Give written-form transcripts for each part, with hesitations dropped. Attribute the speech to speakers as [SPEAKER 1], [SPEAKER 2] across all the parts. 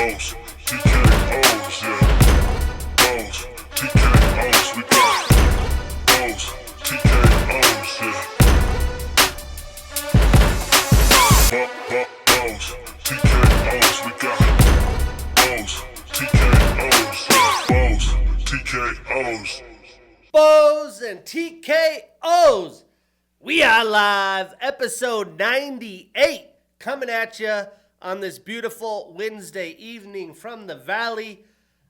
[SPEAKER 1] Bows, TKOs, yeah. Bows, TKOs, we got bows, TKOs, yeah. Bows, TKOs, we got bows, TKOs, yeah. Bows, TKOs.
[SPEAKER 2] Bows and TKOs. We are live, episode 98, coming at you on this beautiful Wednesday evening from the Valley.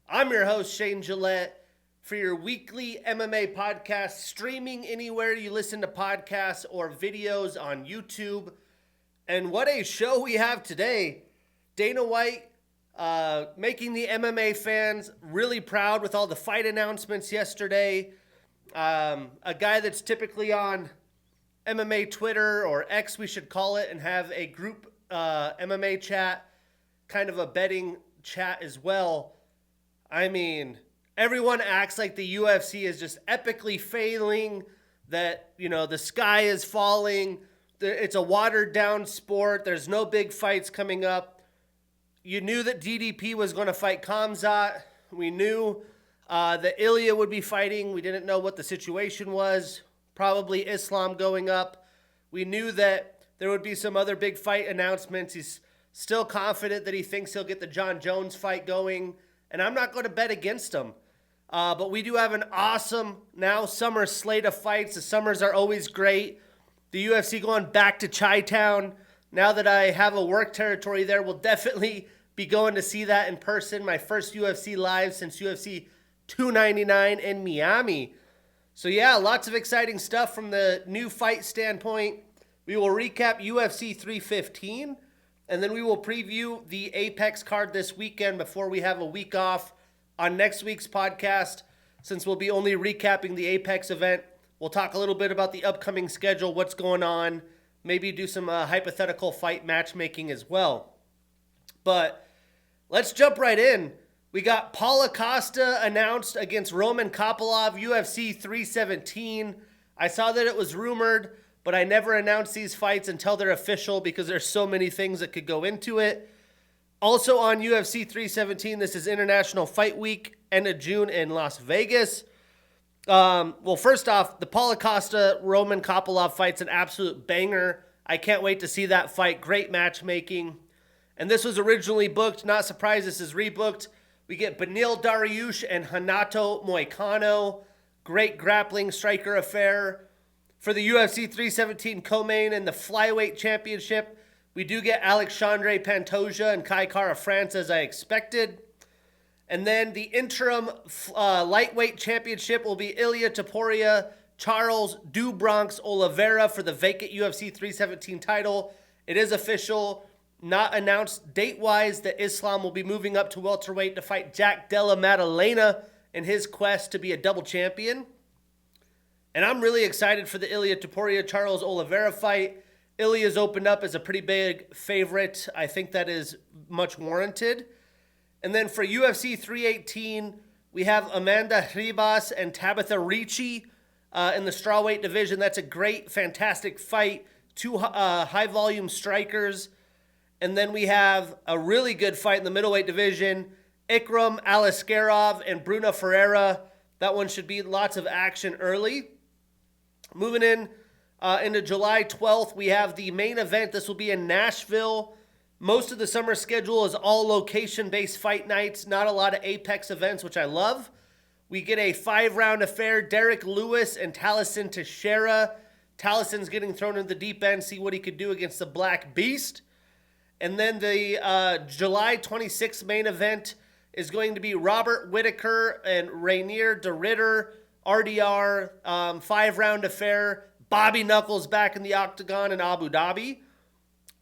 [SPEAKER 2] I'm your host, Shane Gillette, for your weekly MMA podcast, streaming anywhere you listen to podcasts or videos on YouTube. And what a show we have today. Dana White making the MMA fans really proud with all the fight announcements yesterday. A guy that's typically on MMA Twitter, or X we should call it, and have a group MMA chat, kind of a betting chat as well. I mean, everyone acts like the UFC is just epically failing, that, you know, the sky is falling, it's a watered down sport, there's no big fights coming up. You knew that DDP was going to fight Kamzat. We knew that Ilya would be fighting. We didn't know what the situation was. Probably Islam going up. We knew that there would be some other big fight announcements. He's still confident that he thinks he'll get the John Jones fight going. And I'm not going to bet against him. But we do have an awesome now summer slate of fights. The summers are always great. The UFC going back to Chi-Town. Now that I have a work territory there, we'll definitely be going to see that in person. My first UFC live since UFC 299 in Miami. So yeah, lots of exciting stuff from the new fight standpoint. We will recap UFC 315, and then we will preview the Apex card this weekend before we have a week off on next week's podcast. Since we'll be only recapping the Apex event, we'll talk a little bit about the upcoming schedule, what's going on, maybe do some hypothetical fight matchmaking as well. But let's jump right in. We got Paulo Costa announced against Roman Kopylov, UFC 317. I saw that it was rumored, but I never announce these fights until they're official because there's so many things that could go into it. Also on UFC 317, this is International Fight Week, end of June in Las Vegas. Well, first off, the Paulo Costa-Roman Kopylov fight's an absolute banger. I can't wait to see that fight. Great matchmaking. And this was originally booked. Not surprised this is rebooked. We get Beneil Dariush and Renato Moicano. Great grappling striker affair. For the UFC 317 co-main and the flyweight championship, we do get Alexandre Pantoja and Kai Kara France as I expected. And then the interim lightweight championship will be Ilia Topuria, Charles Do Bronx Oliveira for the vacant UFC 317 title. It is official. Not announced date-wise that Islam will be moving up to welterweight to fight Jack Della Maddalena in his quest to be a double champion. And I'm really excited for the Ilia Topuria-Charles Oliveira fight. Ilya's opened up as a pretty big favorite. I think that is much warranted. And then for UFC 318, we have Amanda Ribas and Tabitha Ricci in the strawweight division. That's a great, fantastic fight. Two high-volume strikers. And then we have a really good fight in the middleweight division. Ikram Aliskerov and Bruno Ferreira. That one should be lots of action early. Moving into July 12th, we have the main event. This will be in Nashville. Most of the summer schedule is all location-based fight nights. Not a lot of Apex events, which I love. We get a 5-round affair. Derek Lewis and Taliesin Teixeira. Talison's getting thrown in the deep end. See what he could do against the Black Beast. And then the July 26th main event is going to be Robert Whittaker and Rainier de Ritter, RDR, 5-round affair. Bobby Knuckles back in the octagon in Abu Dhabi.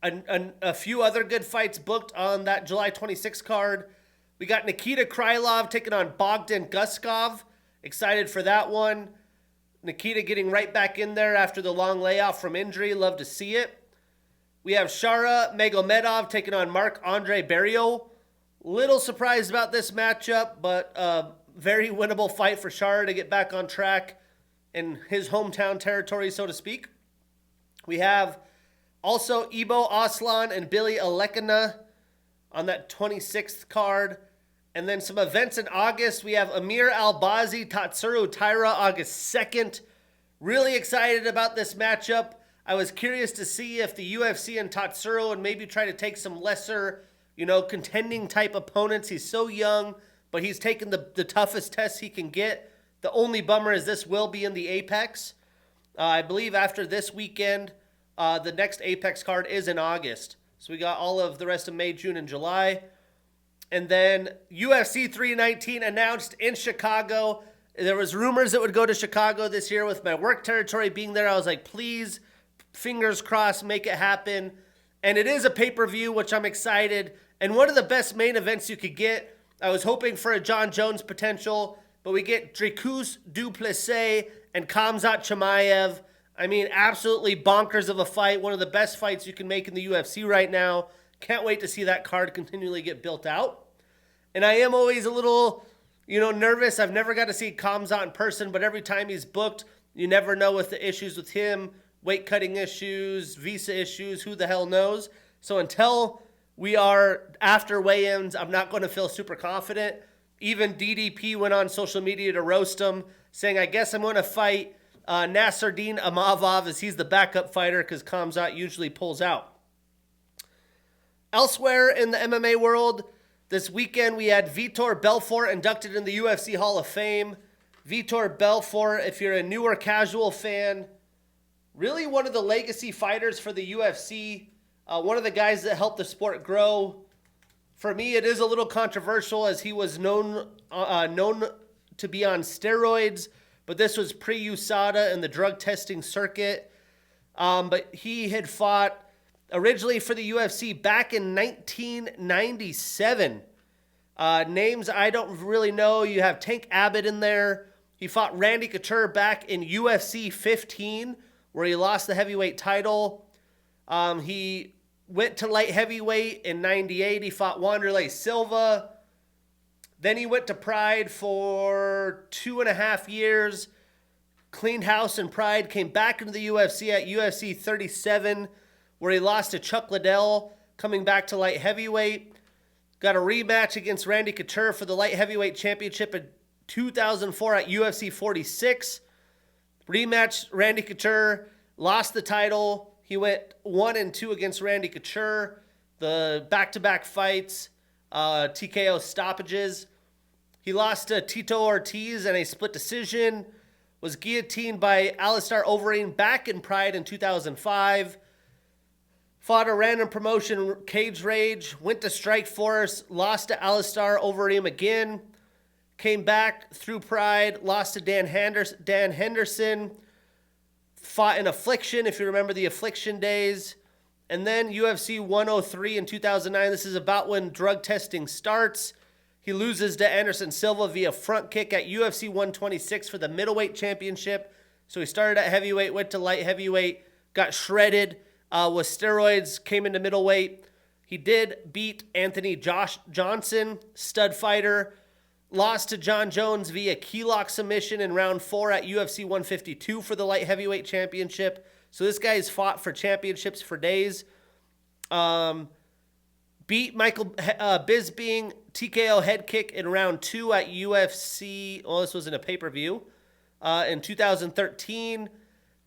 [SPEAKER 2] A few other good fights booked on that July 26th card. We got Nikita Krylov taking on Bogdan Guskov. Excited for that one. Nikita getting right back in there after the long layoff from injury. Love to see it. We have Shara Magomedov taking on Marc-Andre Barriault. Little surprised about this matchup, but very winnable fight for Shara to get back on track in his hometown territory, so to speak. We have also Ibo Aslan and Billy Alekina on that 26th card. And then some events in August. We have Amir Albazi, Tatsuro Taira, August 2nd. Really excited about this matchup. I was curious to see if the UFC and Tatsuro would maybe try to take some lesser, contending type opponents. He's so young, but he's taken the toughest tests he can get. The only bummer is this will be in the Apex. I believe after this weekend, the next Apex card is in August. So we got all of the rest of May, June, and July. And then UFC 319 announced in Chicago. There was rumors it would go to Chicago this year. With my work territory being there, I was like, please, fingers crossed, make it happen. And it is a pay-per-view, which I'm excited. And one of the best main events you could get. I was hoping for a John Jones potential, but we get Dricus du Plessis and Khamzat Chimaev. I mean, absolutely bonkers of a fight. One of the best fights you can make in the UFC right now. Can't wait to see that card continually get built out. And I am always a little, nervous. I've never got to see Khamzat in person, but every time he's booked, you never know with the issues with him, weight cutting issues, visa issues, who the hell knows. So until we are after weigh-ins, I'm not going to feel super confident. Even DDP went on social media to roast him, saying, I guess I'm going to fight Nasruddin Amavov as he's the backup fighter because Khamzat usually pulls out. Elsewhere in the MMA world, this weekend we had Vitor Belfort inducted in the UFC Hall of Fame. Vitor Belfort, if you're a newer casual fan, really one of the legacy fighters for the UFC, one of the guys that helped the sport grow. For me, it is a little controversial as he was known to be on steroids, but this was pre-USADA and the drug testing circuit. But he had fought originally for the UFC back in 1997. Names I don't really know. You have Tank Abbott in there. He fought Randy Couture back in UFC 15, where he lost the heavyweight title. He went to light heavyweight in 98. He fought Wanderlei Silva. Then he went to Pride for 2.5 years. Cleaned house in Pride. Came back into the UFC at UFC 37, where he lost to Chuck Liddell, coming back to light heavyweight. Got a rematch against Randy Couture for the light heavyweight championship in 2004 at UFC 46. Rematch, Randy Couture lost the title. He went 1-2 against Randy Couture. The back-to-back fights, TKO stoppages. He lost to Tito Ortiz in a split decision. Was guillotined by Alistair Overeem back in Pride in 2005. Fought a random promotion, Cage Rage, went to Strikeforce, lost to Alistair Overeem again, came back through Pride, lost to Dan Henderson, fought in Affliction, if you remember the Affliction days, and then UFC 103 in 2009. This is about when drug testing starts. He loses to Anderson Silva via front kick at UFC 126 for the middleweight championship. So he started at heavyweight, went to light heavyweight, got shredded, with steroids, came into middleweight. He did beat Anthony Johnson, stud fighter. Lost to John Jones via key lock submission in round 4 at UFC 152 for the light heavyweight championship. So this guy's fought for championships for days. Beat Michael Bisping, TKO head kick in round 2 at UFC. Well, this was in a pay-per-view in 2013.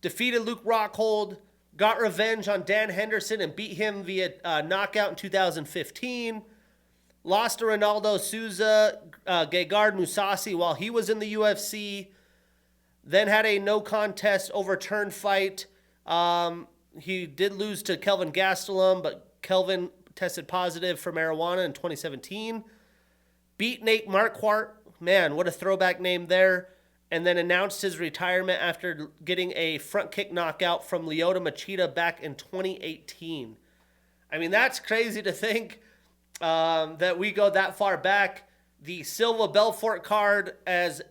[SPEAKER 2] Defeated Luke Rockhold. Got revenge on Dan Henderson and beat him via knockout in 2015. Lost to Ronaldo Souza, Gegard Mousasi while he was in the UFC. Then had a no contest overturned fight. He did lose to Kelvin Gastelum, but Kelvin tested positive for marijuana in 2017. Beat Nate Marquardt. Man, what a throwback name there. And then announced his retirement after getting a front kick knockout from Lyoto Machida back in 2018. I mean, that's crazy to think that we go that far back. The Silva Belfort card as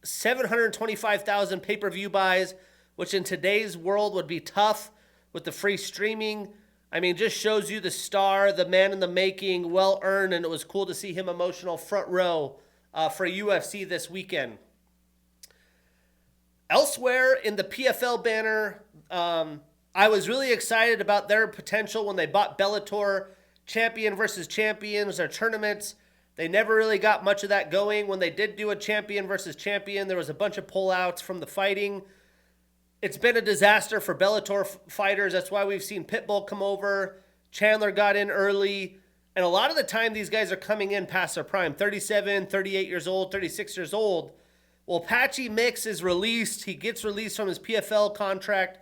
[SPEAKER 2] 725,000 pay-per-view buys, which in today's world would be tough with the free streaming. I mean, just shows you the star, the man in the making, well-earned, and it was cool to see him emotional front row for UFC this weekend. Elsewhere in the PFL banner, I was really excited about their potential when they bought Bellator champion versus champions or tournaments. They never really got much of that going. When they did do a champion versus champion, there was a bunch of pullouts from the fighting. It's been a disaster for Bellator fighters. That's why we've seen Pitbull come over. Chandler got in early. And a lot of the time, these guys are coming in past their prime. 37, 38 years old, 36 years old. Well, Patchy Mix is released. He gets released from his PFL contract.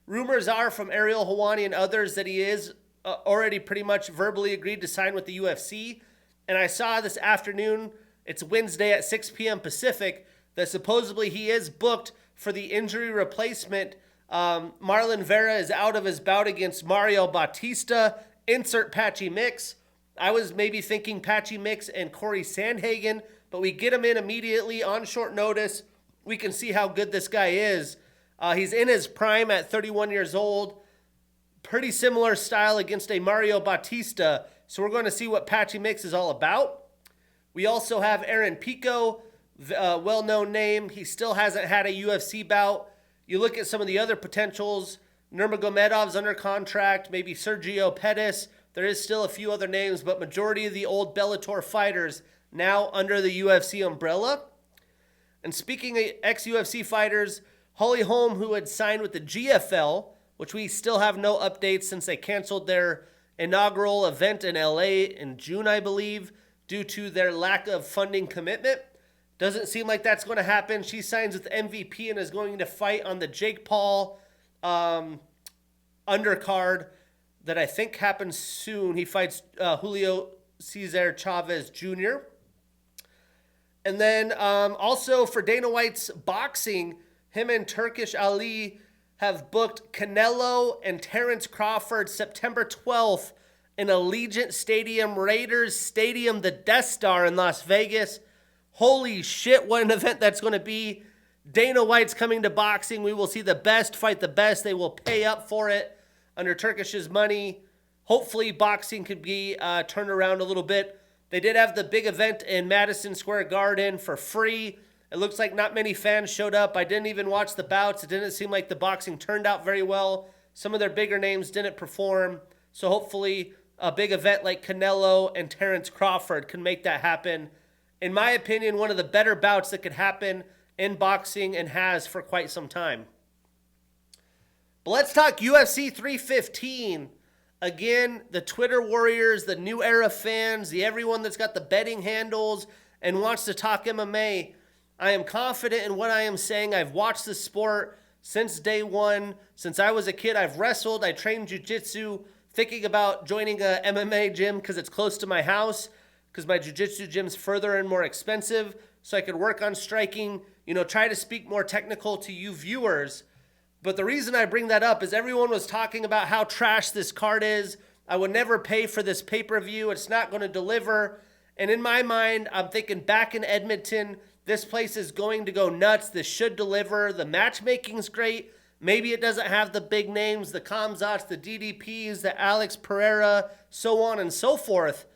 [SPEAKER 2] Rumors are from Ariel Helwani and others that he is already pretty much verbally agreed to sign with the UFC. And I saw this afternoon, it's Wednesday at 6 p.m. Pacific, that supposedly he is booked for the injury replacement. Marlon Vera is out of his bout against Mario Bautista. Insert Patchy Mix. I was maybe thinking Patchy Mix and Corey Sandhagen, but we get him in immediately on short notice. We can see how good this guy is. He's in his prime at 31 years old. Pretty similar style against a Mario Bautista. So we're going to see what Patchy Mix is all about. We also have Aaron Pico, well-known name. He still hasn't had a UFC bout. You look at some of the other potentials. Nurmagomedov's under contract. Maybe Sergio Pettis. There is still a few other names, but majority of the old Bellator fighters now under the UFC umbrella. And speaking of ex-UFC fighters, Holly Holm, who had signed with the GFL, which we still have no updates since they canceled their inaugural event in LA in June, I believe, due to their lack of funding commitment. Doesn't seem like that's going to happen. She signs with MVP and is going to fight on the Jake Paul undercard that I think happens soon. He fights Julio Cesar Chavez Jr. And then also for Dana White's boxing, him and Turkish Ali have booked Canelo and Terrence Crawford September 12th in Allegiant Stadium, Raiders Stadium, the Death Star in Las Vegas. Holy shit, what an event that's going to be. Dana White's coming to boxing. We will see the best fight the best. They will pay up for it under Turkish's money. Hopefully boxing could be turned around a little bit. They did have the big event in Madison Square Garden for free. It looks like not many fans showed up. I didn't even watch the bouts. It didn't seem like the boxing turned out very well. Some of their bigger names didn't perform. So hopefully a big event like Canelo and Terrence Crawford can make that happen. In my opinion, one of the better bouts that could happen in boxing and has for quite some time. But let's talk UFC 315. Again, the Twitter warriors, the new era fans, the everyone that's got the betting handles and wants to talk MMA. I am confident in what I am saying. I've watched the sport since day one. Since I was a kid, I've wrestled. I trained jiu-jitsu, thinking about joining a MMA gym because it's close to my house, because my jiu-jitsu gym's further and more expensive, so I could work on striking, try to speak more technical to you viewers. But the reason I bring that up is everyone was talking about how trash this card is. I would never pay for this pay-per-view. It's not going to deliver. And in my mind, I'm thinking back in Edmonton, this place is going to go nuts. This should deliver. The matchmaking's great. Maybe it doesn't have the big names, the Kamzats, the DDPs, the Alex Pereira, so on and so forth.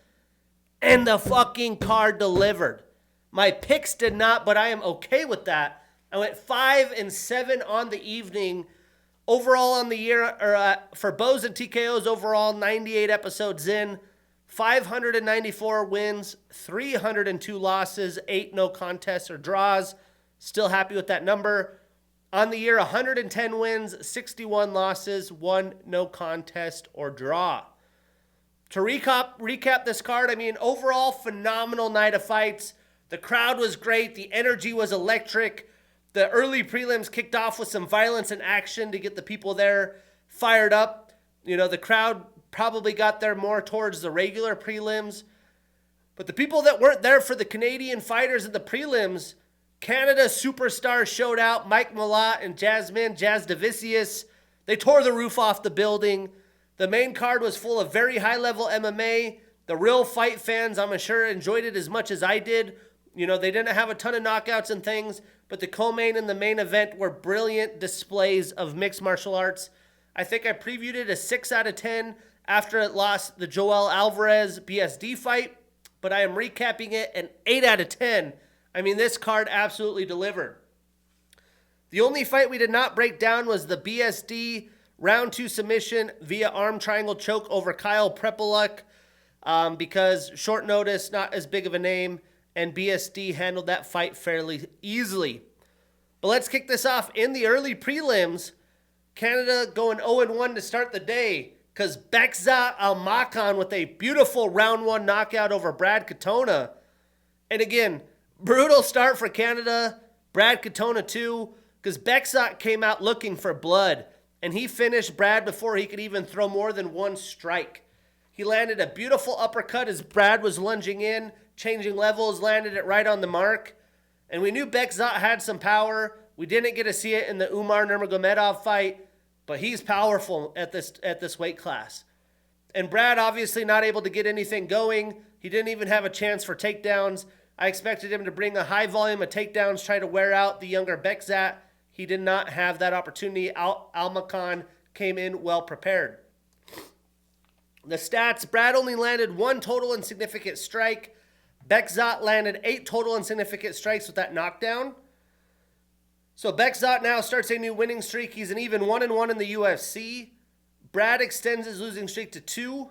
[SPEAKER 2] And the fucking card delivered. My picks did not, but I am okay with that. I went 5-7 on the evening. Overall on the year, for Bows and TKOs, overall 98 episodes in, 594 wins, 302 losses, 8 no contests or draws. Still happy with that number. On the year, 110 wins, 61 losses, 1 no contest or draw. To recap this card, overall phenomenal night of fights. The crowd was great. The energy was electric. The early prelims kicked off with some violence and action to get the people there fired up. The crowd probably got there more towards the regular prelims. But the people that weren't there for the Canadian fighters in the prelims, Canada superstars showed out. Mike Malott and Jasmine, Jasudavicius. They tore the roof off the building. The main card was full of very high-level MMA. The real fight fans, I'm sure, enjoyed it as much as I did. They didn't have a ton of knockouts and things, but the co-main and the main event were brilliant displays of mixed martial arts. I think I previewed it a 6 out of 10 after it lost the Joel Alvarez BSD fight, but I am recapping it an 8 out of 10. This card absolutely delivered. The only fight we did not break down was the BSD round 2 submission via arm triangle choke over Kyle Prepoluk. because short notice, not as big of a name, and BSD handled that fight fairly easily. But let's kick this off in the early prelims. Canada going 0-1 to start the day because Bekzat Almakhan with a beautiful round 1 knockout over Brad Katona. And again, brutal start for Canada, Brad Katona too, because Bekzat came out looking for blood, and he finished Brad before he could even throw more than one strike. He landed a beautiful uppercut as Brad was lunging in, changing levels, landed it right on the mark. And we knew Bekzat had some power. We didn't get to see it in the Umar Nurmagomedov fight, but he's powerful at this weight class. And Brad obviously not able to get anything going. He didn't even have a chance for takedowns. I expected him to bring a high volume of takedowns, try to wear out the younger Bekzat. He did not have that opportunity. Almakhan came in well prepared. The stats, Brad only landed 1 total insignificant strike. Bekzat landed 8 total insignificant strikes with that knockdown. So Bekzat now starts a new winning streak. He's an even 1-1 in the UFC. Brad extends his losing streak to 2.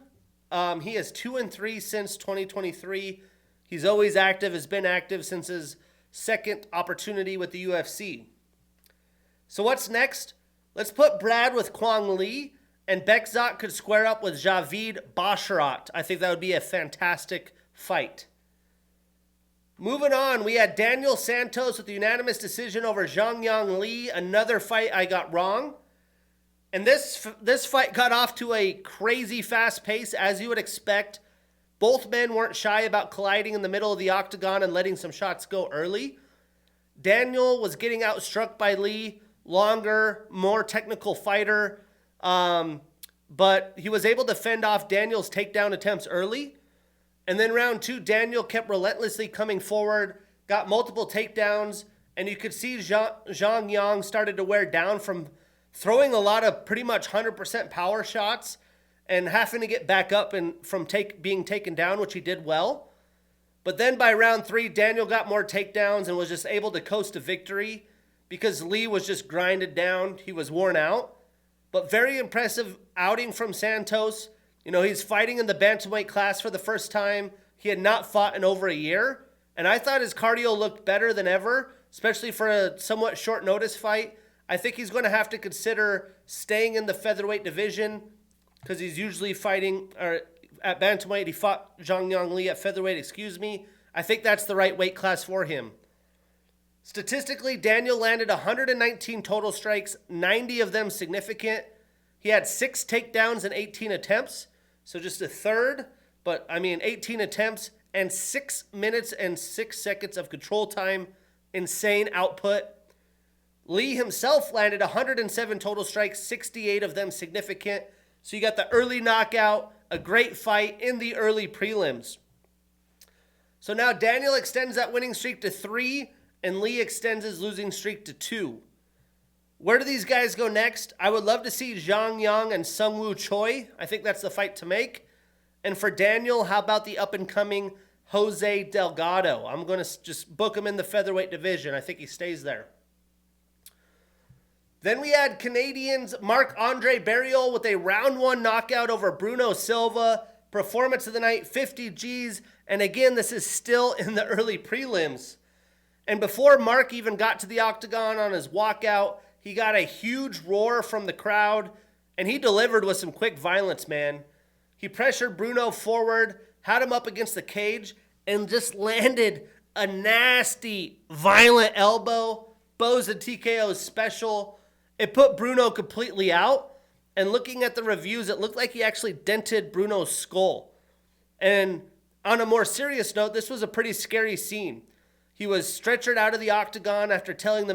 [SPEAKER 2] He has 2-3 since 2023. He's always active, has been active since his second opportunity with the UFC. So what's next? Let's put Brad with Kwang Lee, and Bekzat could square up with Javid Basharat. I think that would be a fantastic fight. Moving on, we had Daniel Santos with the unanimous decision over Jeongyeong Lee, another fight I got wrong. And this fight got off to a crazy fast pace, as you would expect. Both men weren't shy about colliding in the middle of the octagon and letting some shots go early. Daniel was getting outstruck by Lee, longer, more technical fighter. But he was able to fend off Daniel's takedown attempts early. And then round 2, Daniel kept relentlessly coming forward, got multiple takedowns, and you could see Jeongyeong started to wear down from throwing a lot of pretty much 100% power shots and having to get back up and from being taken down, which he did well. But then by round 3, Daniel got more takedowns and was just able to coast to victory because Lee was just grinded down. He was worn out. But very impressive outing from Santos. You know, he's fighting in the bantamweight class for the first time. He had not fought in over a year. And I thought his cardio looked better than ever, especially for a somewhat short notice fight. I think he's going to have to consider staying in the featherweight division because he's usually fighting at bantamweight. He fought Jeongyeong Lee at featherweight, I think that's the right weight class for him. Statistically, Daniel landed 119 total strikes, 90 of them significant. He had 6 takedowns and 18 attempts, so just a third. But, 18 attempts and 6 minutes and 6 seconds of control time. Insane output. Lee himself landed 107 total strikes, 68 of them significant. So you got the early knockout, a great fight in the early prelims. So now Daniel extends that winning streak to 3, and Lee extends his losing streak to 2. Where do these guys go next? I would love to see Jeongyeong and Sungwoo Choi. I think that's the fight to make. And for Daniel, how about the up-and-coming Jose Delgado? I'm going to just book him in the featherweight division. I think he stays there. Then we had Canadians Marc-Andre Barriault with a round 1 knockout over Bruno Silva. Performance of the night, 50 Gs. And again, this is still in the early prelims. And before Marc even got to the octagon on his walkout, he got a huge roar from the crowd, and he delivered with some quick violence, man. He pressured Bruno forward, had him up against the cage, and just landed a nasty, violent elbow. Bows and TKO's special. It put Bruno completely out, and looking at the reviews, it looked like he actually dented Bruno's skull. And on a more serious note, this was a pretty scary scene. He was stretchered out of the octagon after telling the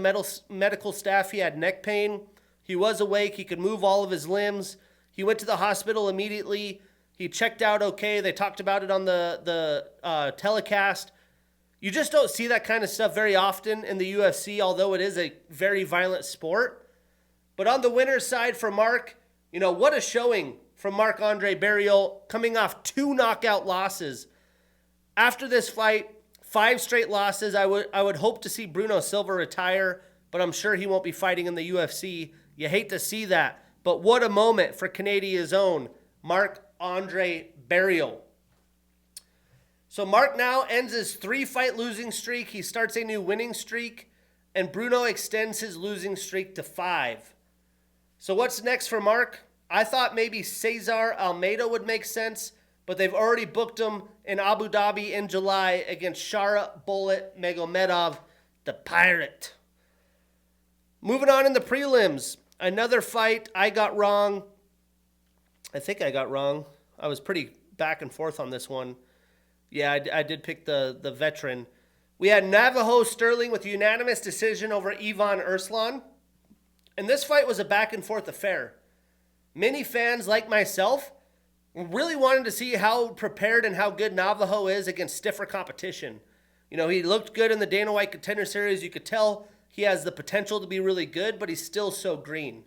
[SPEAKER 2] medical staff he had neck pain. He was awake. He could move all of his limbs. He went to the hospital immediately. He checked out okay. They talked about it on the telecast. You just don't see that kind of stuff very often in the UFC, although it is a very violent sport. But on the winner's side for Marc, what a showing from Marc-Andre Barriault, coming off 2 knockout losses. After this fight, 5 straight losses. I would hope to see Bruno Silva retire, but I'm sure he won't be fighting in the UFC. You hate to see that. But what a moment for Canada's own Marc-Andre Barriault. So Marc now ends his 3-fight losing streak. He starts a new winning streak, and Bruno extends his losing streak to 5. So what's next for Marc? I thought maybe Cesar Almeida would make sense, but they've already booked him in Abu Dhabi in July against Shara Bullet Magomedov, the Pirate. Moving on in the prelims, another fight I got wrong. I think I got wrong. I was pretty back and forth on this one. Yeah, I did pick the veteran. We had Navajo Stirling with unanimous decision over Ivan Erslan. And this fight was a back and forth affair. Many fans like myself really wanted to see how prepared and how good Navajo is against stiffer competition. You know, he looked good in the Dana White Contender Series. You could tell he has the potential to be really good, but he's still so green.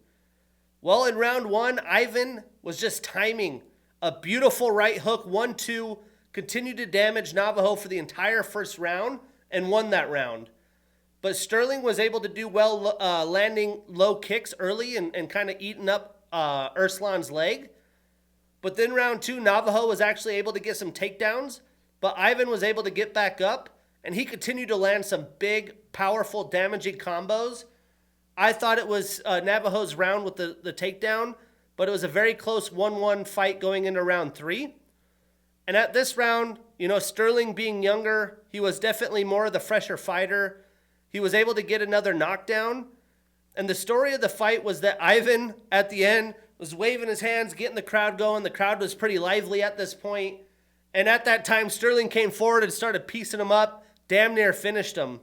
[SPEAKER 2] Well, in round 1, Ivan was just timing a beautiful right hook, 1-2, continued to damage Navajo for the entire first round and won that round. But Stirling was able to do well landing low kicks early and kind of eating up Erslan's leg. But then round 2, Navajo was actually able to get some takedowns, but Ivan was able to get back up, and he continued to land some big, powerful, damaging combos. I thought it was Navajo's round with the takedown, but it was a very close 1-1 fight going into round 3. And at this round, you know, Stirling being younger, he was definitely more of the fresher fighter. He was able to get another knockdown. And the story of the fight was that Ivan, at the end, was waving his hands, getting the crowd going. The crowd was pretty lively at this point. And at that time, Stirling came forward and started piecing him up, damn near finished him.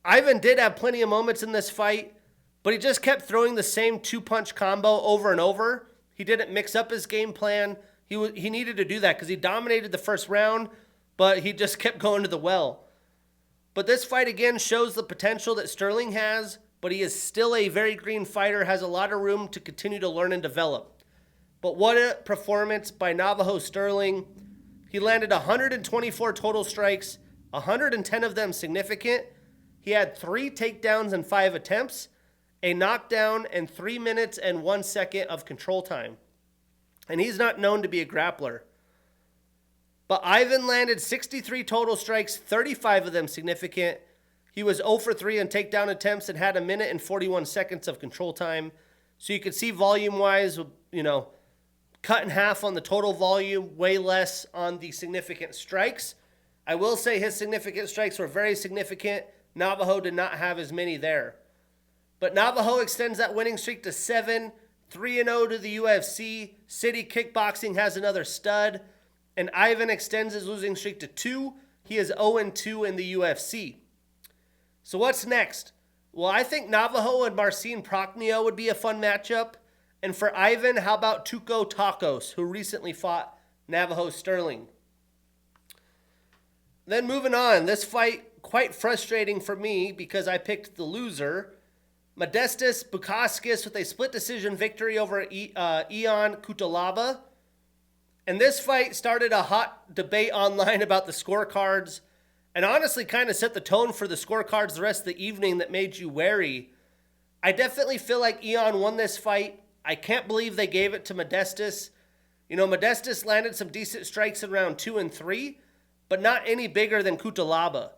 [SPEAKER 2] Ivan did have plenty of moments in this fight, but he just kept throwing the same 2-punch combo over and over. He didn't mix up his game plan. He needed to do that because he dominated the first round, but he just kept going to the well. But this fight again shows the potential that Stirling has, but he is still a very green fighter, has a lot of room to continue to learn and develop. But what a performance by Navajo Stirling. He landed 124 total strikes, 110 of them significant. He had 3 takedowns in 5 attempts, a knockdown, and 3 minutes and 1 second of control time. And he's not known to be a grappler. But Ivan landed 63 total strikes, 35 of them significant. He was 0 for 3 on takedown attempts and had 1 minute and 41 seconds of control time. So you could see volume-wise, you know, cut in half on the total volume, way less on the significant strikes. I will say his significant strikes were very significant. Navajo did not have as many there. But Navajo extends that winning streak to 7, 3-0 to the UFC. City Kickboxing has another stud. And Ivan extends his losing streak to 2. He is 0-2 in the UFC. So what's next? Well, I think Navajo and Marcin Prokhnio would be a fun matchup. And for Ivan, how about Tuco Tacos, who recently fought Navajo Stirling? Then moving on, this fight quite frustrating for me because I picked the loser. Modestas Bukauskas with a split decision victory over Ion Cutelaba. And this fight started a hot debate online about the scorecards and honestly kind of set the tone for the scorecards the rest of the evening that made you wary. I definitely feel like Ion won this fight. I can't believe they gave it to Modestas. You know, Modestas landed some decent strikes in round 2 and 3, but not any bigger than Cutelaba.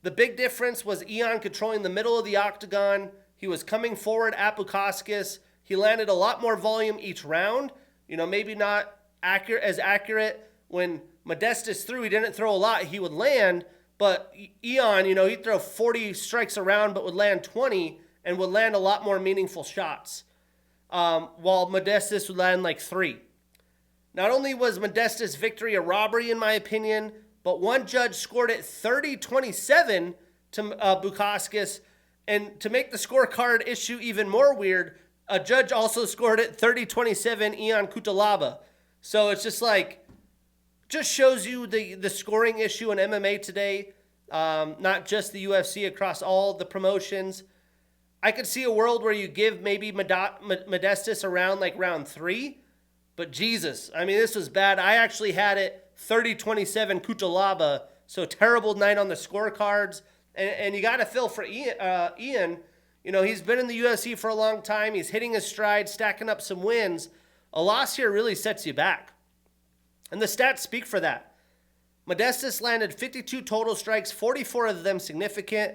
[SPEAKER 2] The big difference was Ion controlling the middle of the octagon. He was coming forward at Bukauskas. He landed a lot more volume each round. You know, maybe not as accurate when Modestas threw. He didn't throw a lot. He would land, but Ion, you know, he'd throw 40 strikes around, but would land 20 and would land a lot more meaningful shots. While Modestas would land like 3. Not only was Modestas' victory a robbery, in my opinion, but one judge scored it 30-27 to Bukauskas. And to make the scorecard issue even more weird, a judge also scored it 30-27 Ion Cutelaba. So it's just like, just shows you the scoring issue in MMA today, not just the UFC, across all the promotions. I could see a world where you give maybe Modestas around like round 3, but Jesus, I mean, this was bad. I actually had it 30-27 Cutelaba, so terrible night on the scorecards. And you got to feel for Ian. You know, he's been in the UFC for a long time. He's hitting his stride, stacking up some wins. A loss here really sets you back. And the stats speak for that. Modestas landed 52 total strikes, 44 of them significant.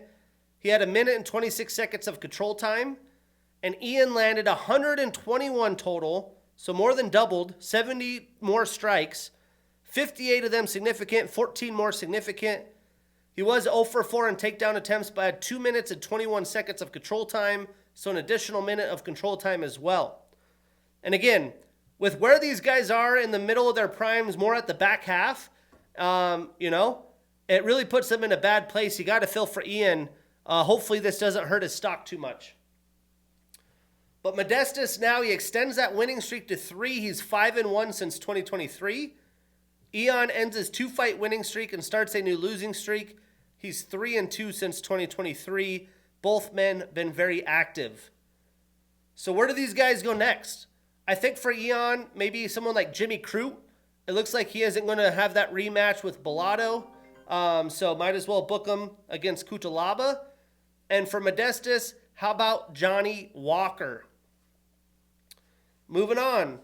[SPEAKER 2] He had 1 minute and 26 seconds of control time. And Ian landed 121 total, so more than doubled, 70 more strikes, 58 of them significant, 14 more significant. He was 0 for 4 in takedown attempts, but had 2 minutes and 21 seconds of control time, so an additional minute of control time as well. And again, with where these guys are in the middle of their primes, more at the back half, it really puts them in a bad place. You got to feel for Ian. Hopefully this doesn't hurt his stock too much. But Modestas now, he extends that winning streak to 3. He's 5-1 since 2023. Ian ends his 2-fight winning streak and starts a new losing streak. He's 3-2 since 2023. Both men been very active. So where do these guys go next? I think for Ian, maybe someone like Jimmy Crute. It looks like he isn't going to have that rematch with Barriault. So might as well book him against Cutelaba. And for Modestas, how about Johnny Walker? Moving on.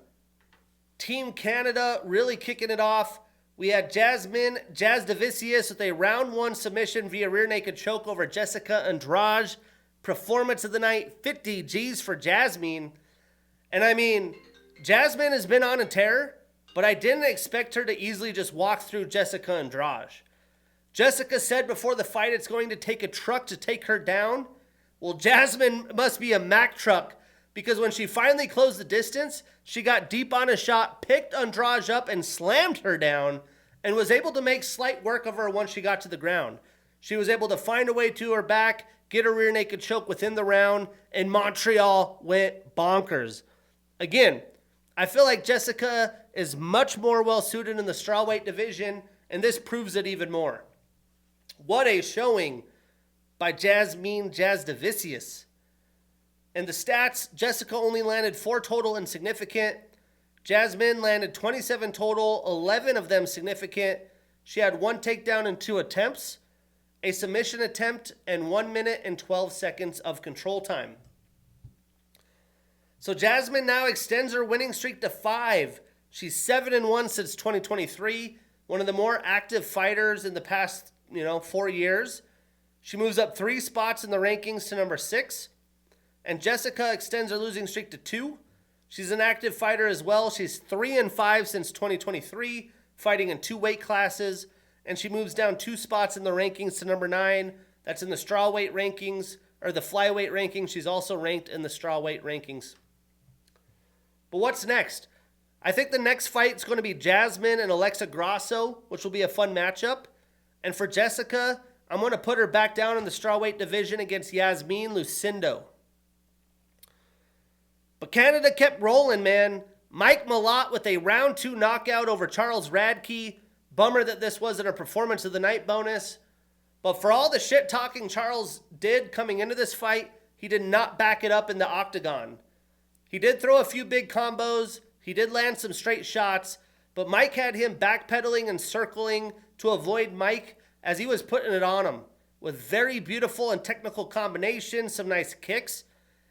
[SPEAKER 2] Team Canada really kicking it off. We had Jasmine Jasudavicius with a round 1 submission via rear naked choke over Jessica Andrade. Performance of the night, 50 G's for Jasmine. And I mean, Jasmine has been on a tear, but I didn't expect her to easily just walk through Jessica Andrade. Jessica said before the fight it's going to take a truck to take her down. Well, Jasmine must be a Mack truck, because when she finally closed the distance, she got deep on a shot, picked Andrade up and slammed her down, and was able to make slight work of her once she got to the ground. She was able to find a way to her back, get a rear naked choke within the round, and Montreal went bonkers. Again, I feel like Jessica is much more well-suited in the strawweight division, and this proves it even more. What a showing by Jasmine Jasudavicius. And the stats, Jessica only landed 4 total and significant. Jasmine landed 27 total, 11 of them significant. She had 1 takedown and 2 attempts, a submission attempt, and 1 minute and 12 seconds of control time. So Jasmine now extends her winning streak to 5. She's 7-1 since 2023, one of the more active fighters in the past, 4 years. She moves up 3 spots in the rankings to number 6. And Jessica extends her losing streak to 2. She's an active fighter as well. She's 3-5 since 2023, fighting in 2 weight classes. And she moves down 2 spots in the rankings to number 9. That's in the strawweight rankings, or the flyweight rankings. She's also ranked in the strawweight rankings. But what's next? I think the next fight is going to be Jasmine and Alexa Grasso, which will be a fun matchup. And for Jessica, I'm going to put her back down in the strawweight division against Yasmin Lucindo. But Canada kept rolling, man. Mike Malott with a round 2 knockout over Charles Radtke. Bummer that this wasn't a performance of the night bonus. But for all the shit talking Charles did coming into this fight, he did not back it up in the octagon. He did throw a few big combos. He did land some straight shots. But Mike had him backpedaling and circling to avoid Mike as he was putting it on him with very beautiful and technical combinations, some nice kicks.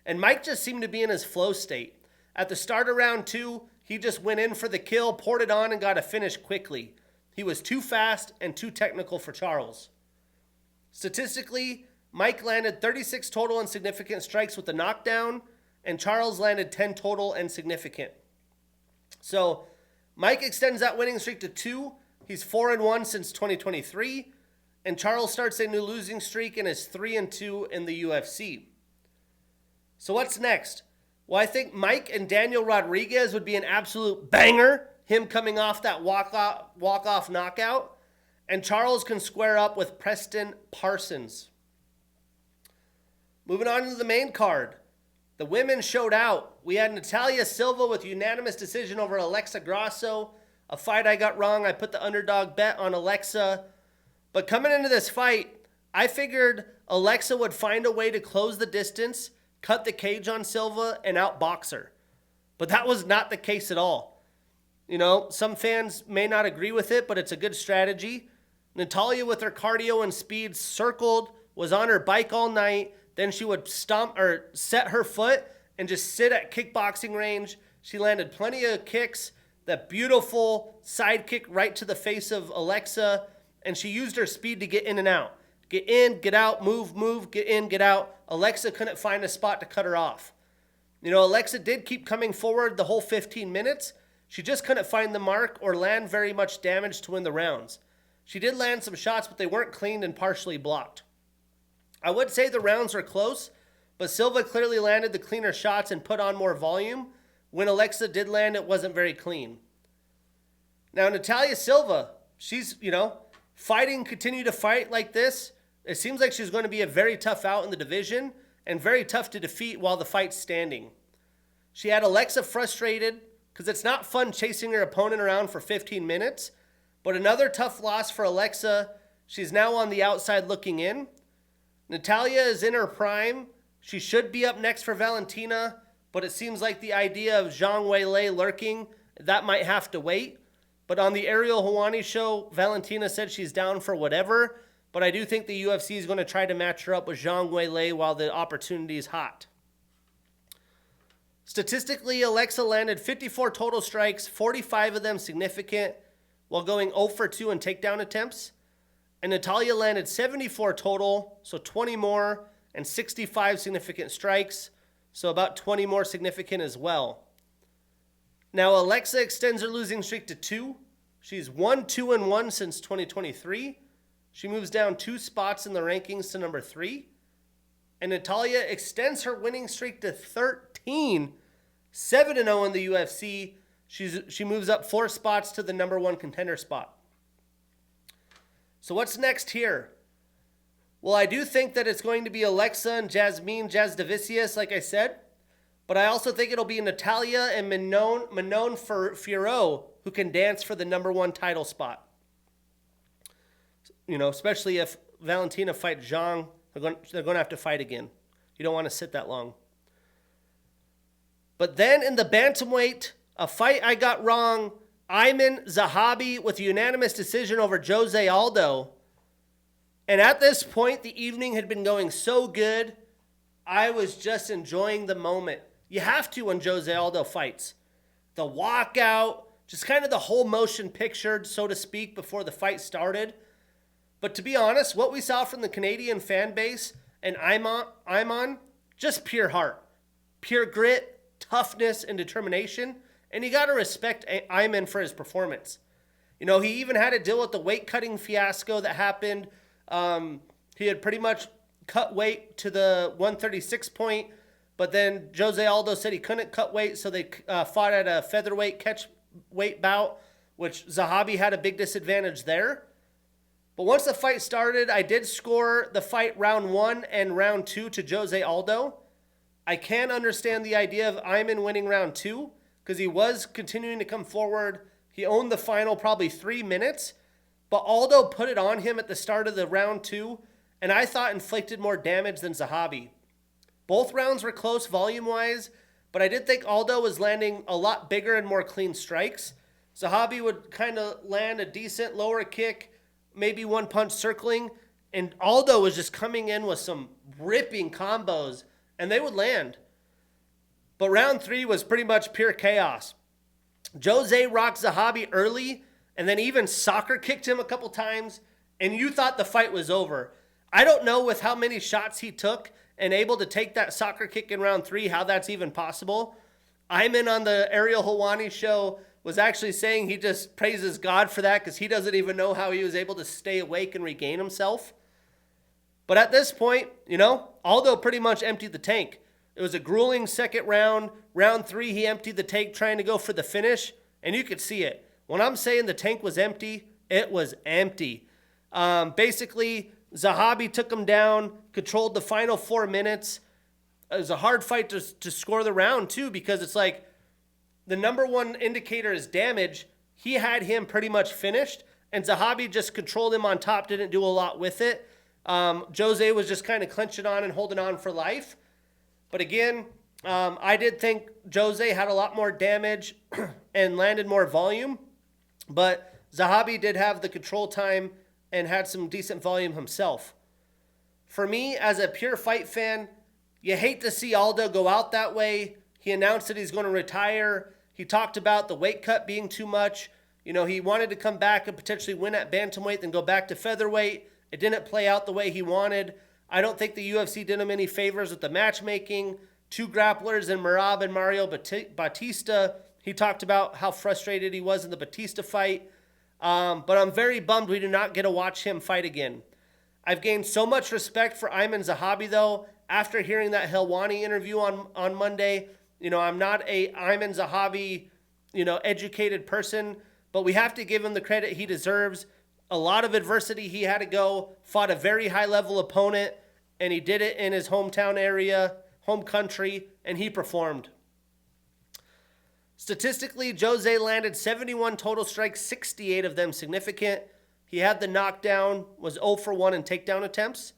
[SPEAKER 2] And Mike just seemed to be in his flow state. At the start of round 2, he just went in for the kill, poured it on, and got a finish quickly. He was too fast and too technical for Charles. Statistically, Mike landed 36 total and significant strikes with the knockdown, and Charles landed 10 total and significant. So Mike extends that winning streak to 2. He's 4-1 since 2023, and Charles starts a new losing streak and is 3-2 in the UFC. So what's next? Well, I think Mike and Daniel Rodriguez would be an absolute banger, him coming off that walk-off knockout, and Charles can square up with Preston Parsons. Moving on to the main card. The women showed out. We had Natalia Silva with unanimous decision over Alexa Grasso, a fight I got wrong. I put the underdog bet on Alexa. But coming into this fight, I figured Alexa would find a way to close the distance, cut the cage on Silva, and outbox her. But that was not the case at all. Some fans may not agree with it, but it's a good strategy. Natalia, with her cardio and speed, circled, was on her bike all night. Then she would stomp or set her foot and just sit at kickboxing range. She landed plenty of kicks, that beautiful side kick right to the face of Alexa, and she used her speed to get in and out. Get in, get out, move, get in, get out. Alexa couldn't find a spot to cut her off. You know, Alexa did keep coming forward the whole 15 minutes. She just couldn't find the mark or land very much damage to win the rounds. She did land some shots, but they weren't cleaned and partially blocked. I would say the rounds were close, but Silva clearly landed the cleaner shots and put on more volume. When Alexa did land, it wasn't very clean. Now, Natalia Silva, she's, fighting, continue to fight like this. It seems like she's going to be a very tough out in the division and very tough to defeat while the fight's standing. She had Alexa frustrated because it's not fun chasing her opponent around for 15 minutes. But another tough loss for Alexa. She's now on the outside looking in. Natalia is in her prime. She should be up next for Valentina, but it seems like the idea of Zhang Weilei lurking, that might have to wait. But on the Ariel Helwani show, Valentina said she's down for whatever, but I do think the UFC is going to try to match her up with Zhang Weilei while the opportunity is hot. Statistically, Alexa landed 54 total strikes, 45 of them significant, while going 0 for 2 in takedown attempts. And Natalia landed 74 total, so 20 more, and 65 significant strikes, so about 20 more significant as well. Now, Alexa extends her losing streak to 2. She's 1-2-1 since 2023. She moves down 2 spots in the rankings to number 3. And Natalia extends her winning streak to 13, 7-0 in the UFC. She moves up 4 spots to the number 1 contender spot. So what's next here? Well, I do think that it's going to be Alexa and Jasmine Jasudavicius, like I said. But I also think it'll be Natalia and Manon for Fiorot, who can dance for the number 1 title spot. Especially if Valentina fights Zhang, they're going to have to fight again. You don't want to sit that long. But then in the bantamweight, a fight I got wrong, Aiemann Zahabi with a unanimous decision over Jose Aldo. And at this point, the evening had been going so good, I was just enjoying the moment. You have to when Jose Aldo fights. The walkout, just kind of the whole motion pictured, so to speak, before the fight started. But to be honest, what we saw from the Canadian fan base and Aiemann, just pure heart, pure grit, toughness, and determination. And you got to respect Aiemann for his performance. He even had to deal with the weight cutting fiasco that happened. He had pretty much cut weight to the 136 point, but then Jose Aldo said he couldn't cut weight, so they fought at a featherweight catch weight bout, which Zahabi had a big disadvantage there. But once the fight started, I did score the fight round 1 and round 2 to Jose Aldo. I can understand the idea of Aiemann winning round 2 because he was continuing to come forward. He owned the final probably 3 minutes, but Aldo put it on him at the start of the round 2, and I thought inflicted more damage than Zahabi. Both rounds were close volume-wise, but I did think Aldo was landing a lot bigger and more clean strikes. Zahabi would kind of land a decent lower kick, maybe one punch circling, and Aldo was just coming in with some ripping combos, and they would land. But round 3 was pretty much pure chaos. Jose rocked Zahabi early, and then even soccer kicked him a couple times, and you thought the fight was over. I don't know with how many shots he took and able to take that soccer kick in round 3, how that's even possible. Aiemann on the Ariel Helwani show was actually saying he just praises God for that because he doesn't even know how he was able to stay awake and regain himself. But at this point, Aldo pretty much emptied the tank. It was a grueling second round. Round 3, he emptied the tank trying to go for the finish, and you could see it. When I'm saying the tank was empty, it was empty. Basically, Zahabi took him down, controlled the final 4 minutes. It was a hard fight to score the round, too, because it's like the number 1 indicator is damage. He had him pretty much finished, and Zahabi just controlled him on top, didn't do a lot with it. Jose was just kind of clenching on and holding on for life. But again, I did think Jose had a lot more damage and landed more volume, but Zahabi did have the control time and had some decent volume himself. For me, as a pure fight fan, you hate to see Aldo go out that way. He announced that he's going to retire. He talked about the weight cut being too much. He wanted to come back and potentially win at bantamweight, then go back to featherweight. It didn't play out the way he wanted. I don't think the UFC did him any favors with the matchmaking. 2 grapplers in Merab and Mario Batista. He talked about how frustrated he was in the Batista fight. But I'm very bummed we do not get to watch him fight again. I've gained so much respect for Aiemann Zahabi, though, after hearing that Helwani interview on Monday. I'm not a Aiemann Zahabi, educated person, but we have to give him the credit he deserves. A lot of adversity he had to go, fought a very high-level opponent, and he did it in his hometown area, home country, and he performed. Statistically, Jose landed 71 total strikes, 68 of them significant. He had the knockdown, was 0 for 1 in takedown attempts.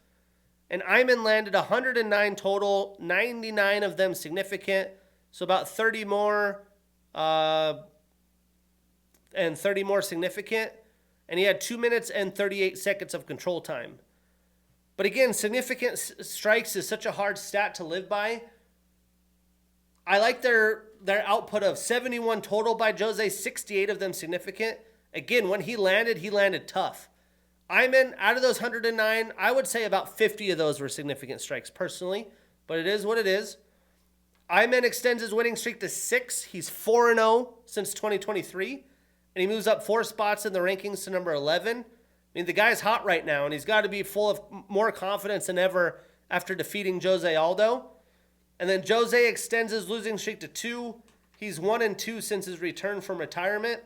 [SPEAKER 2] And Aiemann landed 109 total, 99 of them significant, so about 30 more and 30 more significant. And he had 2 minutes and 38 seconds of control time. But again, significant strikes is such a hard stat to live by. I like their output of 71 total by Jose, 68 of them significant. Again, when he landed tough. Aiemann, out of those 109, I would say about 50 of those were significant strikes personally, but it is what it is. Aiemann extends his winning streak to 6. He's 4-0 since 2023, and he moves up 4 spots in the rankings to number 11. I mean, the guy's hot right now, and he's got to be full of more confidence than ever after defeating Jose Aldo. And then Jose extends his losing streak to 2. He's 1-2 since his return from retirement.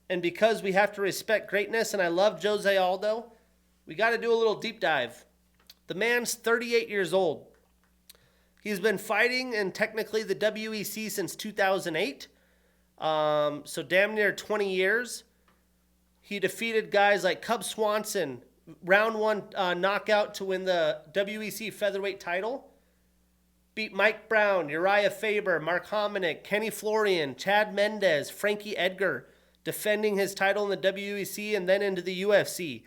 [SPEAKER 2] And because we have to respect greatness, and I love Jose Aldo, we got to do a little deep dive. The man's 38 years old. He's been fighting in technically the WEC since 2008, so damn near 20 years. He defeated guys like Cub Swanson, round 1 knockout to win the WEC featherweight title. Beat Mike Brown, Uriah Faber, Marc Hominick, Kenny Florian, Chad Mendez, Frankie Edgar, defending his title in the WEC and then into the UFC.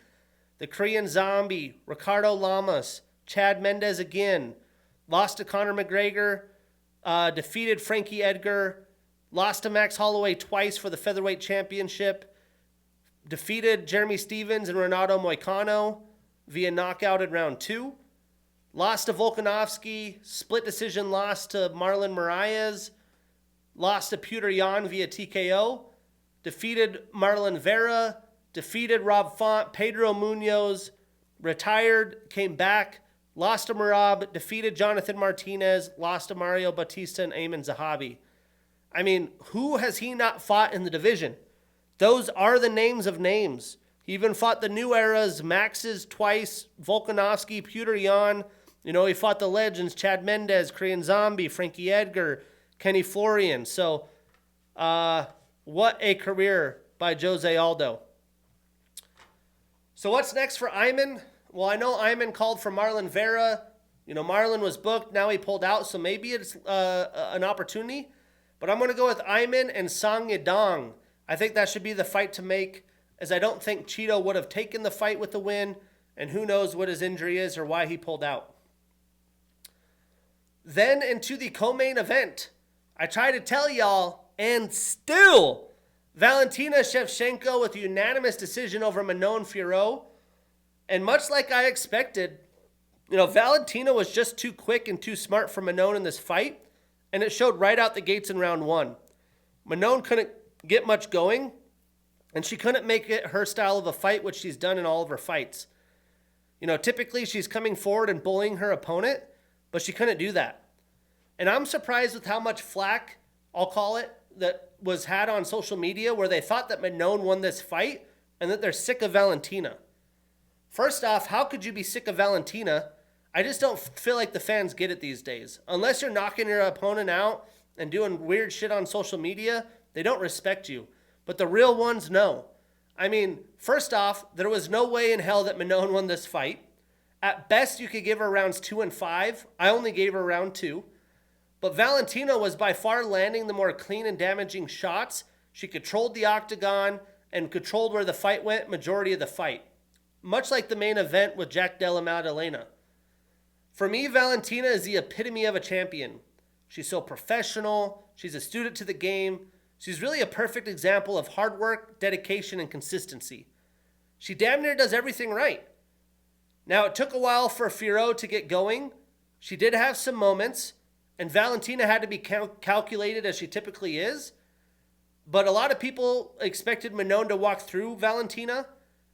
[SPEAKER 2] The Korean Zombie, Ricardo Lamas, Chad Mendez again, lost to Conor McGregor, defeated Frankie Edgar, lost to Max Holloway twice for the featherweight championship, defeated Jeremy Stevens and Renato Moicano via knockout in round 2, lost to Volkanovski, split decision loss to Marlon Moraes, lost to Petr Yan via TKO, defeated Marlon Vera, defeated Rob Font, Pedro Munoz, retired, came back, lost to Merab, defeated Jonathan Martinez, lost to Mario Batista and Aiemann Zahabi. I mean, who has he not fought in the division? Those are the names of names. He even fought the new era's, Max's twice, Volkanovski, Petr Yan. He fought the legends, Chad Mendez, Korean Zombie, Frankie Edgar, Kenny Florian. So, what a career by Jose Aldo. So what's next for Aiemann? Well, I know Aiemann called for Marlon Vera. Marlon was booked. Now he pulled out, so maybe it's an opportunity. But I'm going to go with Aiemann and Sang Yadong. I think that should be the fight to make, as I don't think Cheeto would have taken the fight with the win, and who knows what his injury is or why he pulled out. Then into the co-main event. I tried to tell y'all, and still, Valentina Shevchenko with a unanimous decision over Manon Fiorot. And much like I expected, Valentina was just too quick and too smart for Manon in this fight, and it showed right out the gates in round 1. Manon couldn't get much going, and she couldn't make it her style of a fight, which she's done in all of her fights. Typically she's coming forward and bullying her opponent, but she couldn't do that. And I'm surprised with how much flack, I'll call it, that was had on social media where they thought that Manon won this fight and that they're sick of Valentina. First off, how could you be sick of Valentina? I just don't feel like the fans get it these days. Unless you're knocking your opponent out and doing weird shit on social media, they don't respect you. But the real ones, no. I mean, first off, there was no way in hell that Manon won this fight. At best, you could give her rounds 2 and 5. I only gave her round 2. But Valentina was by far landing the more clean and damaging shots. She controlled the octagon and controlled where the fight went majority of the fight. Much like the main event with Jack Della Maddalena. For me, Valentina is the epitome of a champion. She's so professional. She's a student to the game. She's really a perfect example of hard work, dedication, and consistency. She damn near does everything right. Now, it took a while for Fiorot to get going. She did have some moments, and Valentina had to be calculated as she typically is. But a lot of people expected Manon to walk through Valentina,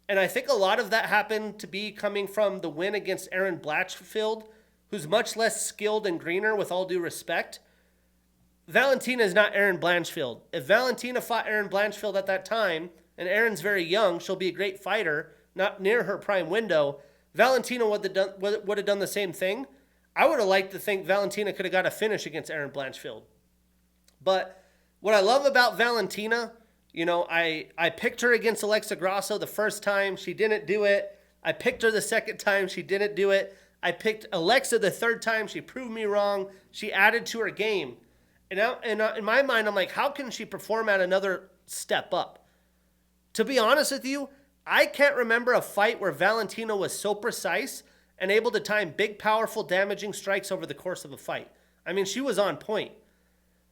[SPEAKER 2] and I think a lot of that happened to be coming from the win against Erin Blatchfield, who's much less skilled and greener, with all due respect. Valentina is not Erin Blanchfield. If Valentina fought Erin Blanchfield at that time, and Erin's very young, she'll be a great fighter, not near her prime window, Valentina would have done the same thing. I would have liked to think Valentina could have got a finish against Erin Blanchfield. But what I love about Valentina, I picked her against Alexa Grasso the first time. She didn't do it. I picked her the second time. She didn't do it. I picked Alexa the third time. She proved me wrong. She added to her game. And in my mind, I'm like, how can she perform at another step up? To be honest with you, I can't remember a fight where Valentina was so precise and able to time big, powerful, damaging strikes over the course of a fight. I mean, she was on point.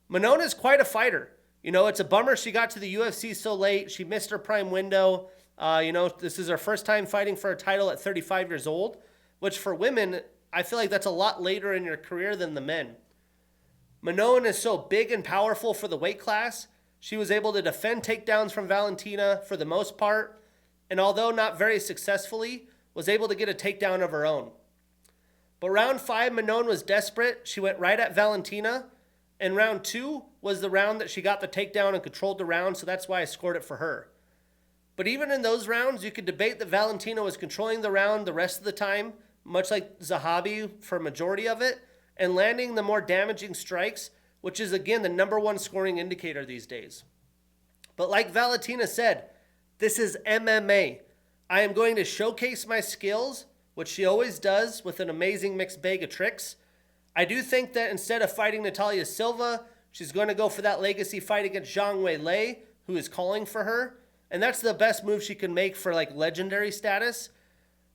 [SPEAKER 2] Manon is quite a fighter. It's a bummer she got to the UFC so late. She missed her prime window. This is her first time fighting for a title at 35 years old, which for women, I feel like that's a lot later in your career than the men. Manon is so big and powerful for the weight class. She was able to defend takedowns from Valentina for the most part, and although not very successfully, was able to get a takedown of her own. But round 5, Manon was desperate. She went right at Valentina, and round 2 was the round that she got the takedown and controlled the round, so that's why I scored it for her. But even in those rounds, you could debate that Valentina was controlling the round the rest of the time, much like Zahabi for a majority of it, and landing the more damaging strikes, which is, again, the number one scoring indicator these days. But like Valentina said, this is MMA. I am going to showcase my skills, which she always does with an amazing mixed bag of tricks. I do think that instead of fighting Natalia Silva, she's going to go for that legacy fight against Zhang Weilei, who is calling for her. And that's the best move she can make for legendary status.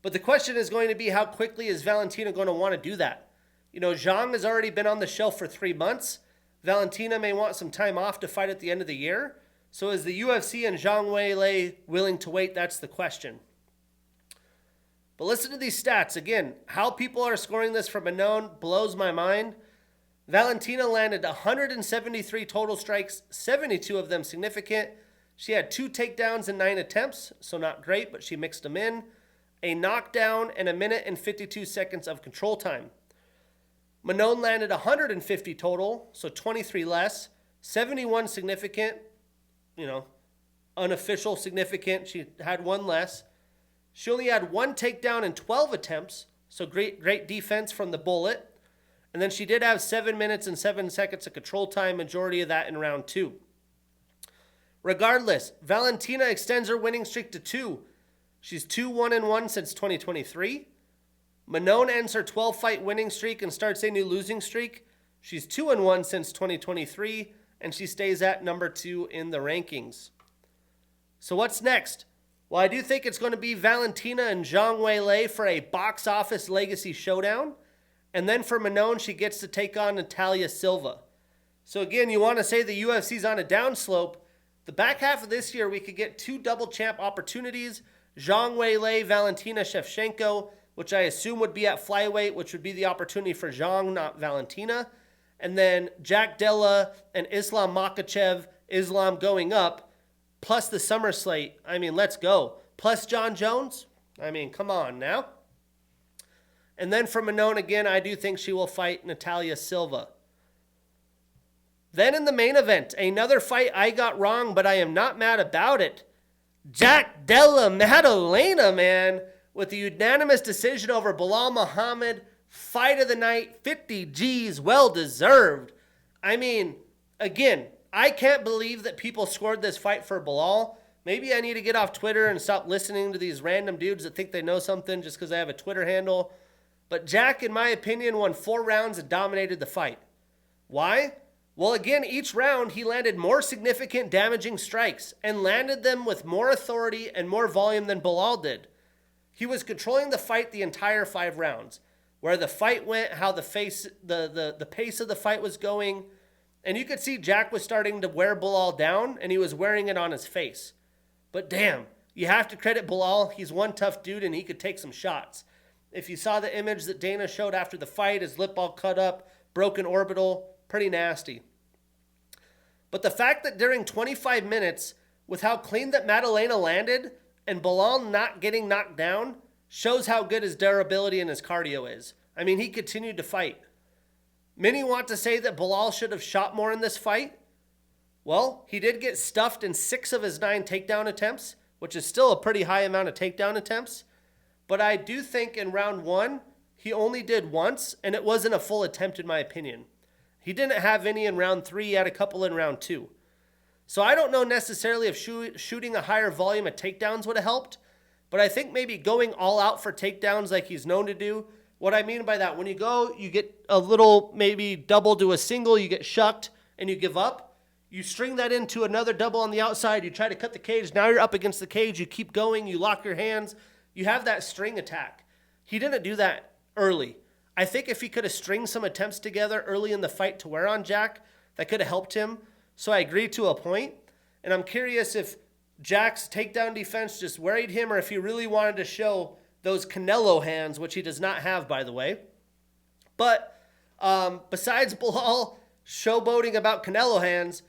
[SPEAKER 2] But the question is going to be, how quickly is Valentina going to want to do that? Zhang has already been on the shelf for 3 months. Valentina may want some time off to fight at the end of the year. So is the UFC and Zhang Weilei willing to wait? That's the question. But listen to these stats. Again, how people are scoring this for Manon blows my mind. Valentina landed 173 total strikes, 72 of them significant. She had 2 takedowns in 9 attempts, so not great, but she mixed them in. A knockdown and 1 minute and 52 seconds of control time. Manon landed 150 total, so 23 less, 71 significant, unofficial significant. She had 1 less. She only had 1 takedown in 12 attempts, so great defense from the bullet. And then she did have 7 minutes and 7 seconds of control time, majority of that in round 2. Regardless, Valentina extends her winning streak to 2. She's 2-1-1 since 2023. Manon ends her 12-fight winning streak and starts a new losing streak. She's 2-1 since 2023, and she stays at number 2 in the rankings. So what's next? Well, I do think it's going to be Valentina and Zhang Weilei for a box office legacy showdown. And then for Manon, she gets to take on Natalia Silva. So again, you want to say the UFC's on a downslope. The back half of this year, we could get 2 double champ opportunities. Zhang Weilei, Valentina Shevchenko, which I assume would be at flyweight, which would be the opportunity for Zhang, not Valentina. And then Jack Della and Islam Makhachev, Islam going up, plus the summer slate. I mean, let's go. Plus John Jones. I mean, come on now. And then for Manon, again, I do think she will fight Natalia Silva. Then in the main event, another fight I got wrong, but I am not mad about it. Jack Della Maddalena, man, with the unanimous decision over Belal Muhammad. Fight of the night, 50 G's, well deserved. I mean, again, I can't believe that people scored this fight for Belal. Maybe I need to get off Twitter and stop listening to these random dudes that think they know something just because I have a Twitter handle. But Jack, in my opinion, won 4 rounds and dominated the fight. Why? Well, again, each round he landed more significant damaging strikes and landed them with more authority and more volume than Belal did. He was controlling the fight the entire 5 rounds. Where the fight went, how the pace of the fight was going. And you could see Jack was starting to wear Belal down, and he was wearing it on his face. But damn, you have to credit Belal. He's one tough dude, and he could take some shots. If you saw the image that Dana showed after the fight, his lip all cut up, broken orbital, pretty nasty. But the fact that during 25 minutes, with how clean that Madalena landed, and Belal not getting knocked down, shows how good his durability and his cardio is. I mean, he continued to fight. Many want to say that Belal should have shot more in this fight. Well, he did get stuffed in 6 of his 9 takedown attempts, which is still a pretty high amount of takedown attempts. But I do think in round 1, he only did once, and it wasn't a full attempt in my opinion. He didn't have any in round 3, he had a couple in round 2. So I don't know necessarily if shooting a higher volume of takedowns would have helped, but I think maybe going all out for takedowns like he's known to do. What I mean by that, when you go, you get a little, maybe double to a single, you get shucked, and you give up. You string that into another double on the outside, you try to cut the cage, now you're up against the cage, you keep going, you lock your hands, you have that string attack. He didn't do that early. I think if he could have stringed some attempts together early in the fight to wear on Jack, that could have helped him. So I agree to a point, and I'm curious if Jack's takedown defense just worried him or if he really wanted to show those Canelo hands, which he does not have, by the way. But besides Belal showboating about Canelo hands,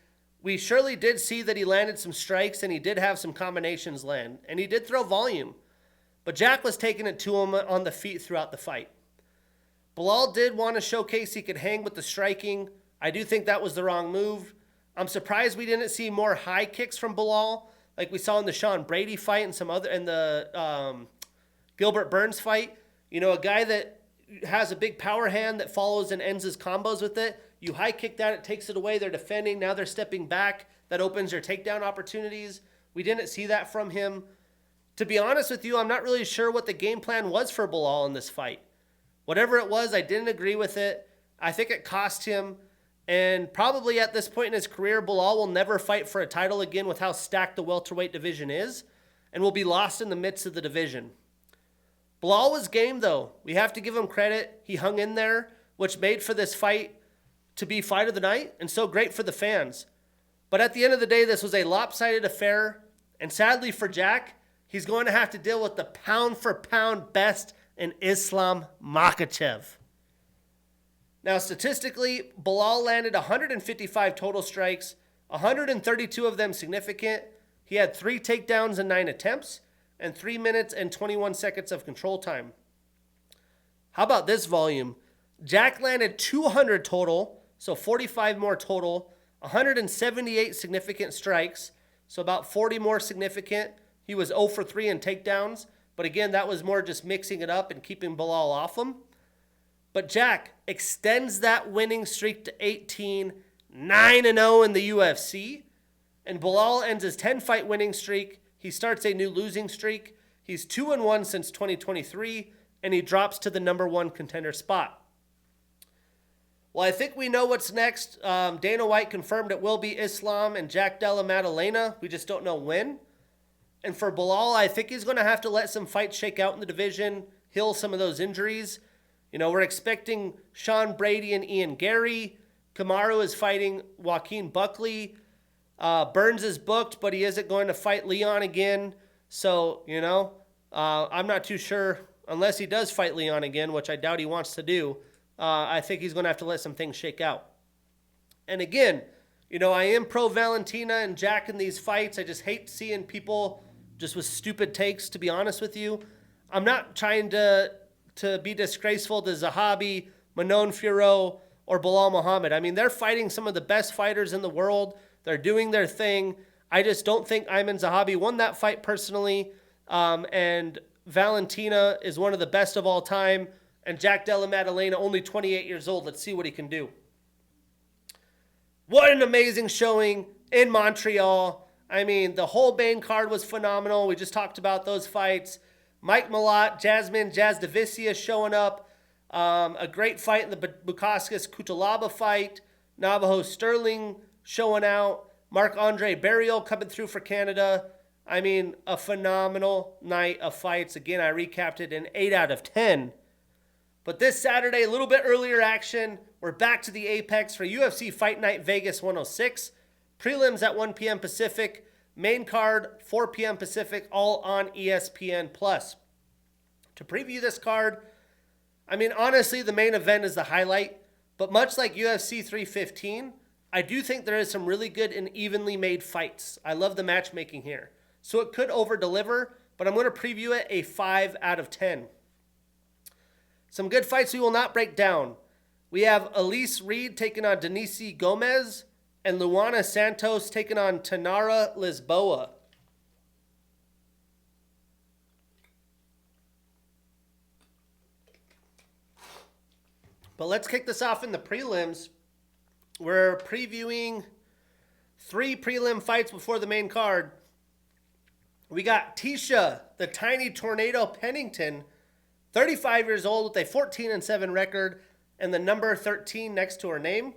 [SPEAKER 2] we surely did see that he landed some strikes and he did have some combinations land, and he did throw volume. But Jack was taking it to him on the feet throughout the fight. Belal did want to showcase he could hang with the striking. I do think that was the wrong move. I'm surprised we didn't see more high kicks from Belal, like we saw in the Sean Brady fight and some other in the Gilbert Burns fight. You know, a guy that has a big power hand that follows and ends his combos with it. You high kick that, it takes it away. They're defending. Now they're stepping back. That opens your takedown opportunities. We didn't see that from him. To be honest with you, I'm not really sure what the game plan was for Belal in this fight. Whatever it was, I didn't agree with it. I think it cost him. And probably at this point in his career, Belal will never fight for a title again with how stacked the welterweight division is, and will be lost in the midst of the division. Belal was game, though. We have to give him credit. He hung in there, which made for this fight to be fight of the night, and so great for the fans. But at the end of the day, this was a lopsided affair, and sadly for Jack, he's going to have to deal with the pound-for-pound best in Islam Makhachev. Now, statistically, Belal landed 155 total strikes, 132 of them significant. He had 3 takedowns in 9 attempts, and 3 minutes and 21 seconds of control time. How about this volume? Jack landed 200 total, so 45 more total, 178 significant strikes, so about 40 more significant. He was 0 for 3 in takedowns, but again, that was more just mixing it up and keeping Belal off him. But Jack extends that winning streak to 18, 9-0 in the UFC. And Belal ends his 10-fight winning streak. He starts a new losing streak. He's 2-1 since 2023, and he drops to the number 1 contender spot. Well, I think we know what's next. Dana White confirmed it will be Islam and Jack Della Maddalena. We just don't know when. And for Belal, I think he's going to have to let some fights shake out in the division, heal some of those injuries. You know, we're expecting Sean Brady and Ian Gary. Kamaru is fighting Joaquin Buckley. Burns is booked, but he isn't going to fight Leon again. So, you know, I'm not too sure, unless he does fight Leon again, which I doubt he wants to do. I think he's going to have to let some things shake out. And again, you know, I am pro Valentina and Jack in these fights. I just hate seeing people just with stupid takes, to be honest with you. I'm not trying to be disgraceful to Zahabi, Manon, Fiorot, or Belal Muhammad. I mean, they're fighting some of the best fighters in the world. They're doing their thing. I just don't think Aiemann Zahabi won that fight personally. And Valentina is one of the best of all time. And Jack Della Maddalena, only 28 years old. Let's see what he can do. What an amazing showing in Montreal. I mean, the whole main card was phenomenal. We just talked about those fights. Mike Malott, Jasmine, Jasudavicius showing up. A great fight in the Bukauskas Cutelaba fight. Navajo Stirling showing out. Marc-Andre Barriault coming through for Canada. I mean, a phenomenal night of fights. Again, I recapped it in 8 out of 10. But this Saturday, a little bit earlier action. We're back to the Apex for UFC Fight Night Vegas 106. Prelims at 1 p.m. Pacific. Main card, 4 p.m. Pacific, all on ESPN+. To preview this card, I mean, honestly, the main event is the highlight. But much like UFC 315, I do think there is some really good and evenly made fights. I love the matchmaking here. So it could over-deliver, but I'm going to preview it a 5 out of 10. Some good fights we will not break down. We have Elise Reed taking on Denise Gomez and Luana Santos taking on Tanara Lisboa. But let's kick this off in the prelims. We're previewing 3 prelim fights before the main card. We got Tisha, the Tiny Tornado Pennington, 35 years old with a 14-7 record and the number 13 next to her name,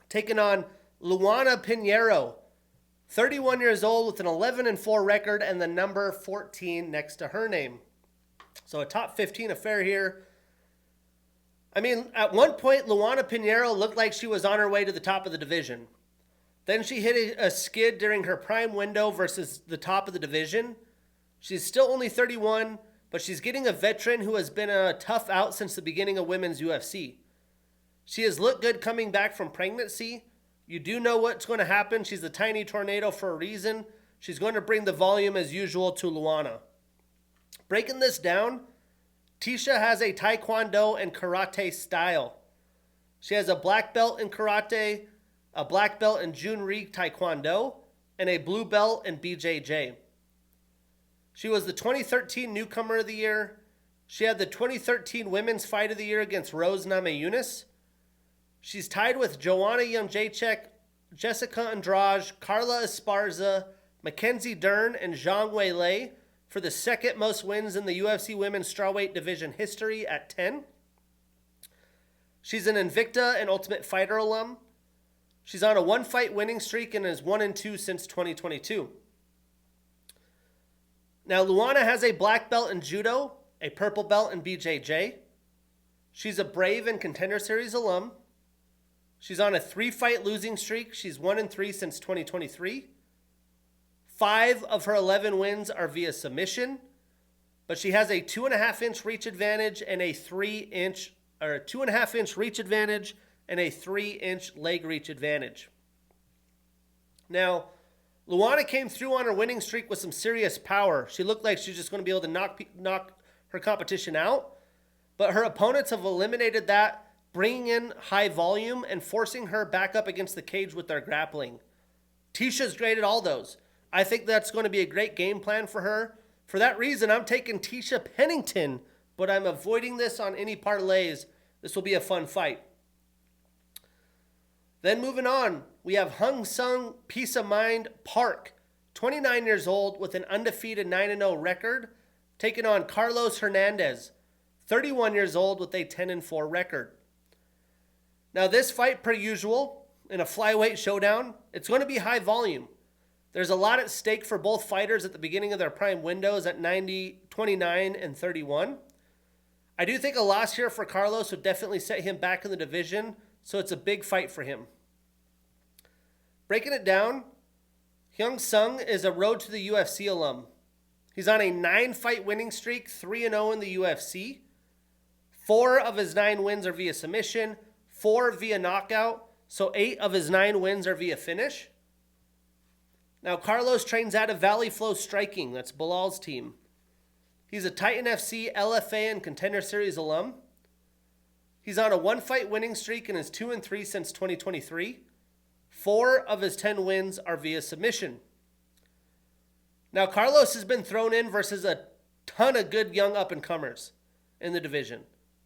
[SPEAKER 2] taking on Luana Pinheiro, 31 years old with an 11-4 record and the number 14 next to her name. So a top 15 affair here. I mean, at one point, Luana Pinheiro looked like she was on her way to the top of the division. Then she hit a skid during her prime window versus the top of the division. She's still only 31, but she's getting a veteran who has been a tough out since the beginning of women's UFC. She has looked good coming back from pregnancy. You do know what's going to happen. She's a tiny tornado for a reason. She's going to bring the volume as usual to Luana. Breaking this down, Tisha has a Taekwondo and Karate style. She has a black belt in Karate, a black belt in Junri Taekwondo, and a blue belt in BJJ. She was the 2013 Newcomer of the Year. She had the 2013 Women's Fight of the Year against Rose Namajunas. She's tied with Joanna Jędrzejczyk, Jessica Andrade, Carla Esparza, Mackenzie Dern, and Zhang Weilei for the second most wins in the UFC Women's Strawweight Division history at 10. She's an Invicta and Ultimate Fighter alum. She's on a 1-fight winning streak and is 1-2 since 2022. Now, Luana has a black belt in Judo, a purple belt in BJJ. She's a Brave and Contender Series alum. She's on a 3-fight losing streak. She's 1-3 since 2023. 5 of her 11 wins are via submission, but she has a 2.5-inch reach advantage and a 2.5-inch reach advantage and a 3-inch leg reach advantage. Now, Luana came through on her winning streak with some serious power. She looked like she was just going to be able to knock her competition out, but her opponents have eliminated that, bringing in high volume and forcing her back up against the cage with their grappling. Tisha's great at all those. I think that's going to be a great game plan for her. For that reason, I'm taking Tisha Pennington, but I'm avoiding this on any parlays. This will be a fun fight. Then moving on, we have Hung Sung Peace of Mind Park, 29 years old with an undefeated 9-0 record, taking on Carlos Hernandez, 31 years old with a 10-4 record. Now this fight, per usual, in a flyweight showdown, it's going to be high volume. There's a lot at stake for both fighters at the beginning of their prime windows at 90, 29, and 31. I do think a loss here for Carlos would definitely set him back in the division, so it's a big fight for him. Breaking it down, Hyung Sung is a Road to the UFC alum. He's on a 9-fight winning streak, 3-0 in the UFC. 4 of his 9 wins are via submission, 4 via knockout, so 8 of his 9 wins are via finish. Now, Carlos trains out of Valley Flow Striking. That's Belal's team. He's a Titan FC, LFA, and Contender Series alum. He's on a 1-fight winning streak and is 2-3 since 2023. 4 of his 10 wins are via submission. Now, Carlos has been thrown in versus a ton of good young up-and-comers in the division.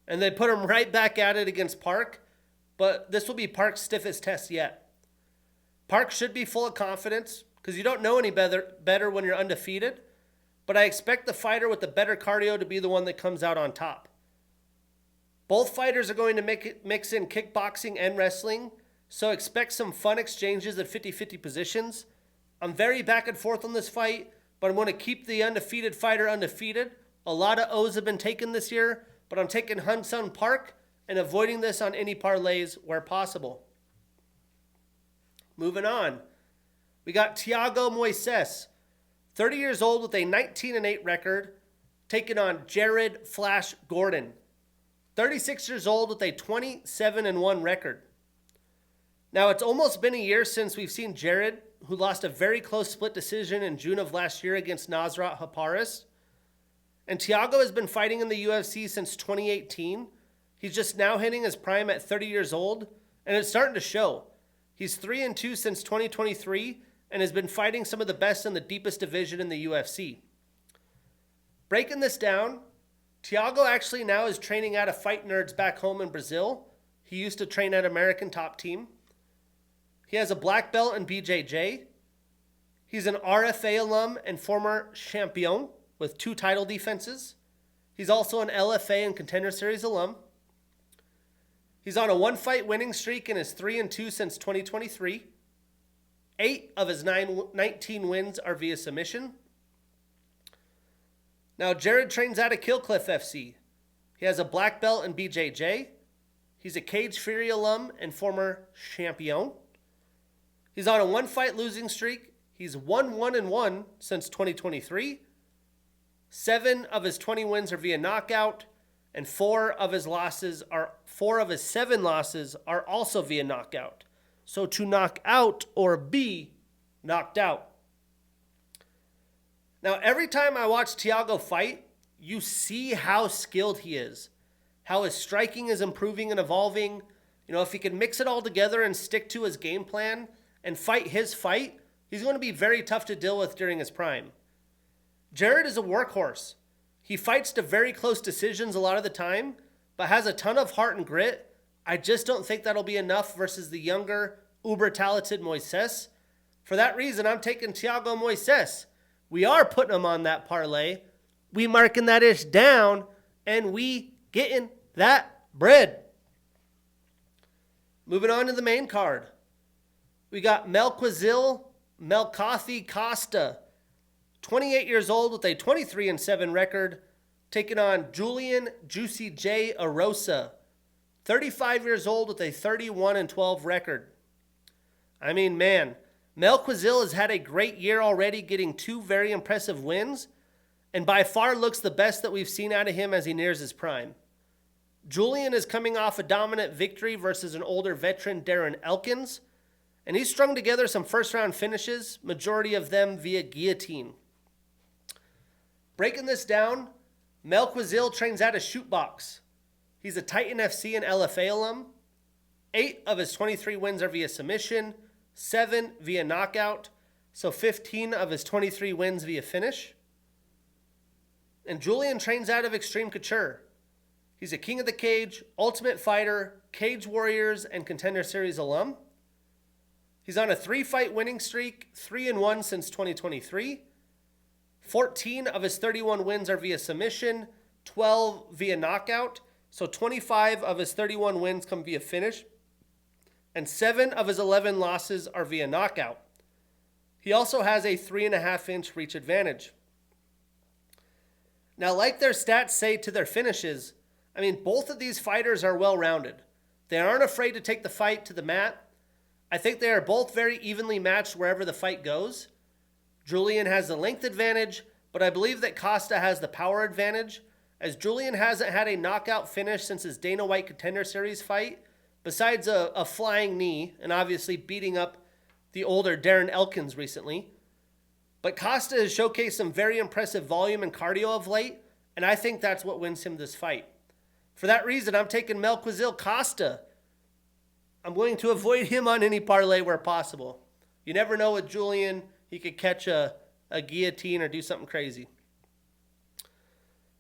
[SPEAKER 2] And they put him right back at it against Park, but this will be Park's stiffest test yet. Park should be full of confidence, because you don't know any better when you're undefeated, but I expect the fighter with the better cardio to be the one that comes out on top. Both fighters are going to mix in kickboxing and wrestling, so expect some fun exchanges at 50-50 positions. I'm very back and forth on this fight, but I'm going to keep the undefeated fighter undefeated. A lot of O's have been taken this year, but I'm taking Hyun-Sung Park and avoiding this on any parlays where possible. Moving on, we got Thiago Moises, 30 years old with a 19-8 record, taking on Jared Flash Gordon, 36 years old with a 27-1 record. Now, it's almost been a year since we've seen Jared, who lost a very close split decision in June of last year against Nasrat Haparis. And Thiago has been fighting in the UFC since 2018. He's just now hitting his prime at 30 years old, and it's starting to show. He's 3-2 since 2023 and has been fighting some of the best in the deepest division in the UFC. Breaking this down, Thiago actually now is training out of Fight Nerds back home in Brazil. He used to train at American Top Team. He has a black belt in BJJ. He's an RFA alum and former champion with 2 title defenses. He's also an LFA and Contender Series alum. He's on a 1-fight winning streak and is 3-2 since 2023. 8 of his 19 wins are via submission. Now, Jared trains out of Killcliff FC. He has a black belt in BJJ. He's a Cage Fury alum and former champion. He's on a 1-fight losing streak. He's 1-1-1 since 2023. 7 of his 20 wins are via knockout, and 4 of his 7 losses are also via knockout. So to knock out or be knocked out. Now, every time I watch Thiago fight, you see how skilled he is, how his striking is improving and evolving. You know, if he can mix it all together and stick to his game plan and fight his fight, he's going to be very tough to deal with during his prime. Jared is a workhorse. He fights to very close decisions a lot of the time, but has a ton of heart and grit. I just don't think that'll be enough versus the younger, uber-talented Moises. For that reason, I'm taking Thiago Moises. We are putting him on that parlay. We marking that ish down, and we getting that bread. Moving on to the main card. We got Melquizil Melkathi Costa, 28 years old with a 23-7 record, taking on Julian Juicy J. Arosa, 35 years old with a 31-12 record. I mean, man, Melquizil has had a great year already, getting 2 very impressive wins, and by far looks the best that we've seen out of him as he nears his prime. Julian is coming off a dominant victory versus an older veteran, Darren Elkins, and he's strung together some first-round finishes, majority of them via guillotine. Breaking this down, Melquizil trains out of Shootbox. He's a Titan FC and LFA alum. 8 of his 23 wins are via submission, 7 via knockout, so 15 of his 23 wins via finish. And Julian trains out of Extreme Couture. He's a King of the Cage, Ultimate Fighter, Cage Warriors, and Contender Series alum. He's on a 3-fight winning streak, 3-1 since 2023. 14 of his 31 wins are via submission, 12 via knockout, so 25 of his 31 wins come via finish, and 7 of his 11 losses are via knockout. He also has a 3.5-inch reach advantage. Now, like their stats say to their finishes, I mean, both of these fighters are well-rounded. They aren't afraid to take the fight to the mat. I think they are both very evenly matched wherever the fight goes. Julian has the length advantage, but I believe that Costa has the power advantage, as Julian hasn't had a knockout finish since his Dana White Contender Series fight, besides a flying knee and obviously beating up the older Darren Elkins recently. But Costa has showcased some very impressive volume and cardio of late, and I think that's what wins him this fight. For that reason, I'm taking Melquizil Costa. I'm going to avoid him on any parlay where possible. You never know with Julian. He could catch a guillotine or do something crazy.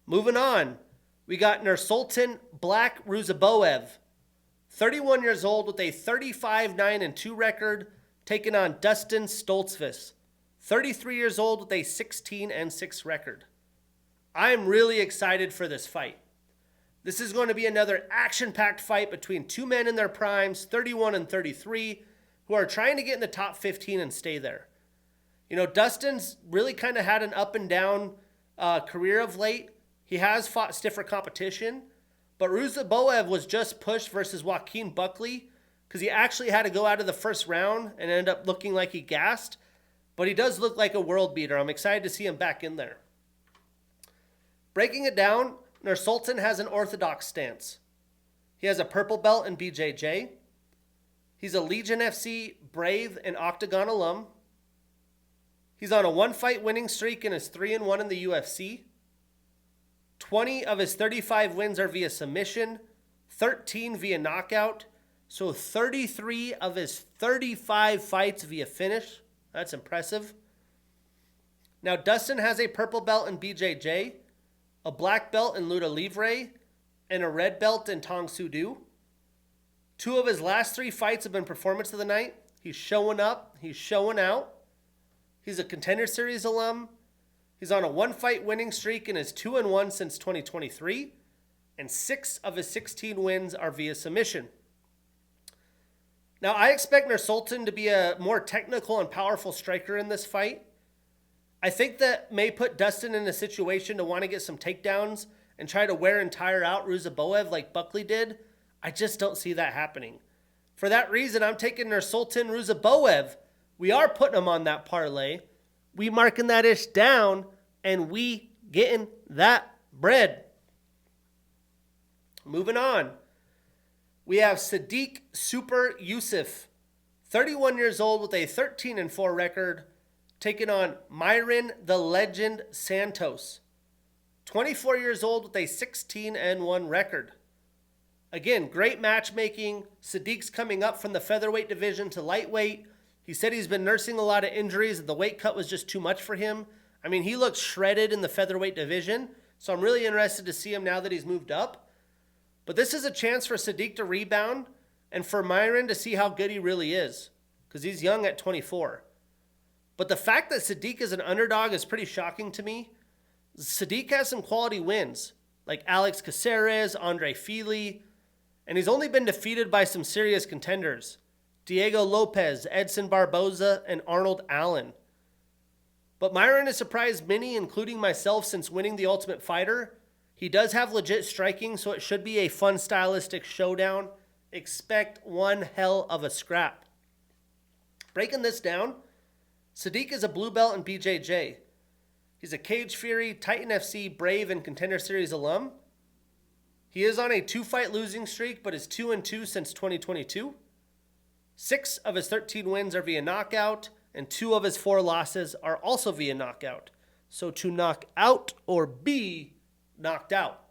[SPEAKER 2] Moving on, we got Nursultan Black Ruzaboev, 31 years old with a 35-9-2 record, taking on Dustin Stoltzfus, 33 years old with a 16-6 record. I'm really excited for this fight. This is going to be another action-packed fight between 2 men in their primes, 31 and 33, who are trying to get in the top 15 and stay there. You know, Dustin's really kind of had an up and down career of late. He has fought stiffer competition, But Ruziboev was just pushed versus Joaquin Buckley because he actually had to go out of the first round and end up looking like he gassed. But he does look like a world beater. I'm excited to see him back in there. Breaking it down, Nursultan has an orthodox stance. He has a purple belt in BJJ. He's a Legion FC Brave and Octagon alum. He's on a 1-fight winning streak and is 3-1 in the UFC. 20 of his 35 wins are via submission, 13 via knockout. So 33 of his 35 fights via finish. That's impressive. Now Dustin has a purple belt in BJJ, a black belt in Luta Livre, and a red belt in Tang Soo Do. 2 of his last 3 fights have been performance of the night. He's showing up. He's showing out. He's a Contender Series alum. He's on a 1-fight winning streak and is 2-1 since 2023. And 6 of his 16 wins are via submission. Now, I expect Nursultan to be a more technical and powerful striker in this fight. I think that may put Dustin in a situation to want to get some takedowns and try to wear and tire out Ruziboev like Buckley did. I just don't see that happening. For that reason, I'm taking Nursultan Ruziboev. We are putting him on that parlay. We marking that ish down, and we getting that bread. Moving on. We have Sadiq Super Yusuf, 31 years old with a 13-4 record, taking on Myron the Legend Santos, 24 years old with a 16-1 record. Again, great matchmaking. Sadiq's coming up from the featherweight division to lightweight. He said he's been nursing a lot of injuries. The weight cut was just too much for him. I mean, he looks shredded in the featherweight division, so I'm really interested to see him now that he's moved up. But this is a chance for Sadiq to rebound and for Myron to see how good he really is because he's young at 24. But the fact that Sadiq is an underdog is pretty shocking to me. Sadiq has some quality wins like Alex Caceres, Andre Fili, and he's only been defeated by some serious contenders. Diego Lopez, Edson Barboza, and Arnold Allen. But Myron has surprised many, including myself, since winning the Ultimate Fighter. He does have legit striking, so it should be a fun stylistic showdown. Expect one hell of a scrap. Breaking this down, Sadiq is a blue belt in BJJ. He's a Cage Fury, Titan FC, Brave, and Contender Series alum. He is on a 2-fight losing streak, but is 2-2 since 2022. 6 of his 13 wins are via knockout, and 2 of his 4 losses are also via knockout. So to knock out or be knocked out.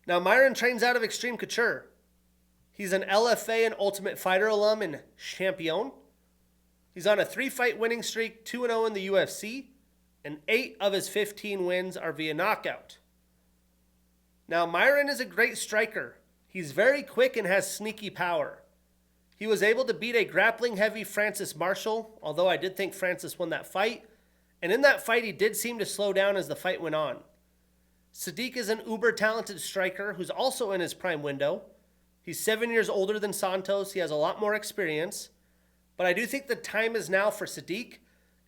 [SPEAKER 2] Now, Myron trains out of Extreme Couture. He's an LFA and Ultimate Fighter alum in Jeongyeong. He's on a 3-fight winning streak, 2-0 in the UFC, and 8 of his 15 wins are via knockout. Now, Myron is a great striker. He's very quick and has sneaky power. He was able to beat a grappling-heavy Francis Marshall, although I did think Francis won that fight. And in that fight, he did seem to slow down as the fight went on. Sadiq is an uber-talented striker who's also in his prime window. He's 7 years older than Santos. He has a lot more experience. But I do think the time is now for Sadiq.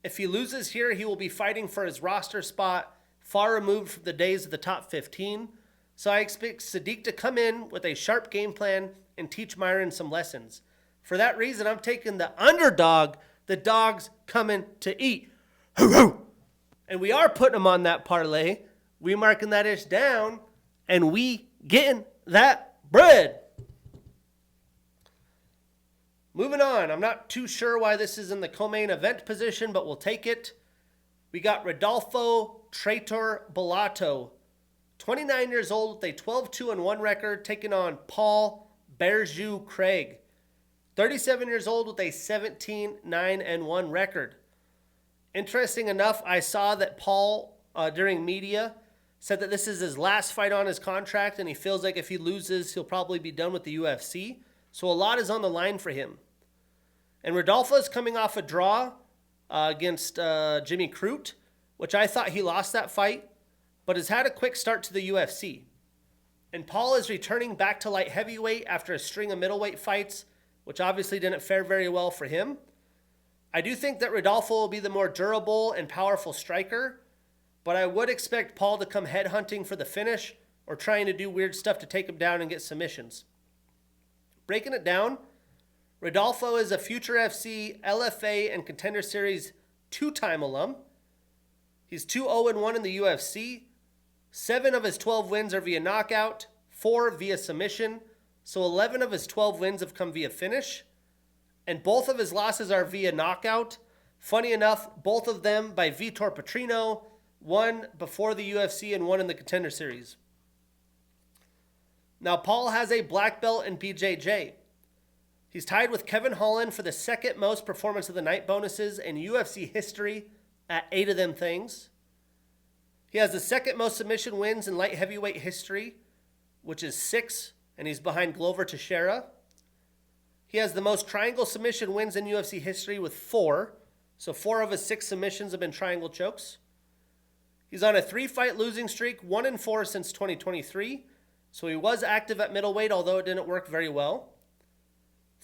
[SPEAKER 2] If he loses here, he will be fighting for his roster spot, far removed from the days of the top 15. So I expect Sadiq to come in with a sharp game plan and teach Myron some lessons. For that reason, I'm taking the underdog, the dog's coming to eat. And we are putting him on that parlay. We marking that ish down, and we getting that bread. Moving on, I'm not too sure why this is in the co-main event position, but we'll take it. We got Rodolfo Traitor Bellato, 29 years old with a 12-2-1 record, taking on Paul Berju Craig, 37 years old with a 17-9-1 record. Interesting enough, I saw that Paul, during media, said that this is his last fight on his contract, and he feels like if he loses, he'll probably be done with the UFC. So a lot is on the line for him. And Rodolfo is coming off a draw against Jimmy Crute, which I thought he lost that fight, but has had a quick start to the UFC. And Paul is returning back to light heavyweight after a string of middleweight fights, which obviously didn't fare very well for him. I do think that Rodolfo will be the more durable and powerful striker, but I would expect Paul to come headhunting for the finish or trying to do weird stuff to take him down and get submissions. Breaking it down, Rodolfo is a future FC, LFA, and Contender Series 2-time alum. He's 2-0-1 in the UFC. 7 of his 12 wins are via knockout, 4 via submission, so 11 of his 12 wins have come via finish. And both of his losses are via knockout. Funny enough, both of them by Vitor Petrino, one before the UFC and one in the Contender Series. Now, Paul has a black belt in BJJ. He's tied with Kevin Holland for the second most performance of the night bonuses in UFC history at 8 of them things. He has the second most submission wins in light heavyweight history, which is 6, and he's behind Glover Teixeira. He has the most triangle submission wins in UFC history with 4, so 4 of his 6 submissions have been triangle chokes. He's on a 3-fight losing streak, 1-4 since 2023, so he was active at middleweight, although it didn't work very well.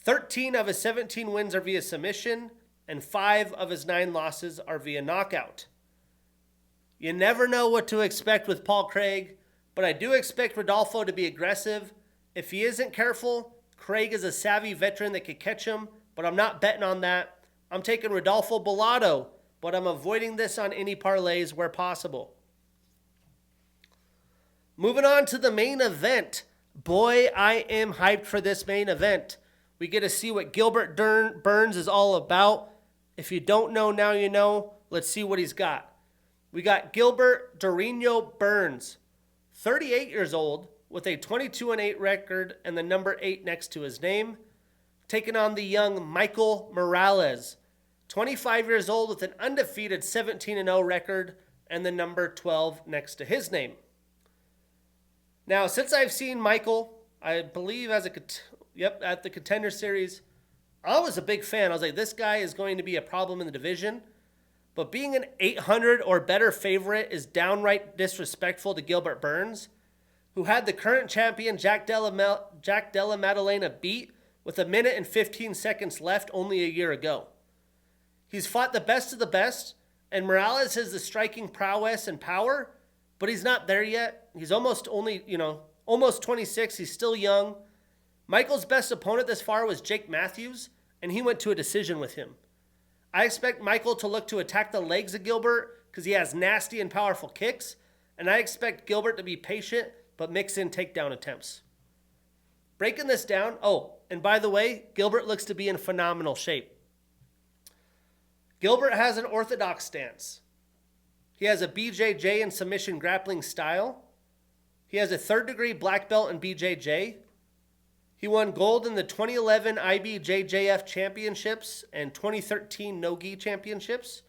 [SPEAKER 2] 13 of his 17 wins are via submission, and 5 of his 9 losses are via knockout. You never know what to expect with Paul Craig, but I do expect Rodolfo to be aggressive. If he isn't careful, Craig is a savvy veteran that could catch him, but I'm not betting on that. I'm taking Rodolfo Bellato, but I'm avoiding this on any parlays where possible. Moving on to the main event. Boy, I am hyped for this main event. We get to see what Gilbert Burns is all about. If you don't know, now you know. Let's see what he's got. We got Gilbert Dorino Burns, 38 years old, with a 22-8 record and the number 8 next to his name, taking on the young Michael Morales, 25 years old with an undefeated 17-0 record and the number 12 next to his name. Now, since I've seen Michael, I believe at the Contender Series, I was a big fan. I was like, this guy is going to be a problem in the division. But being an 800 or better favorite is downright disrespectful to Gilbert Burns, who had the current champion Jack Della Maddalena beat with 1 minute and 15 seconds left only a year ago. He's fought the best of the best, and Morales has the striking prowess and power, but he's not there yet. He's almost 26. He's still young. Michael's best opponent this far was Jake Matthews, and he went to a decision with him. I expect Michael to look to attack the legs of Gilbert because he has nasty and powerful kicks, and I expect Gilbert to be patient but mix in takedown attempts. Breaking this down, and by the way, Gilbert looks to be in phenomenal shape. Gilbert has an orthodox stance. He has a BJJ and submission grappling style. He has a 3rd-degree black belt in BJJ. He won gold in the 2011 IBJJF Championships and 2013 No-Gi Championships.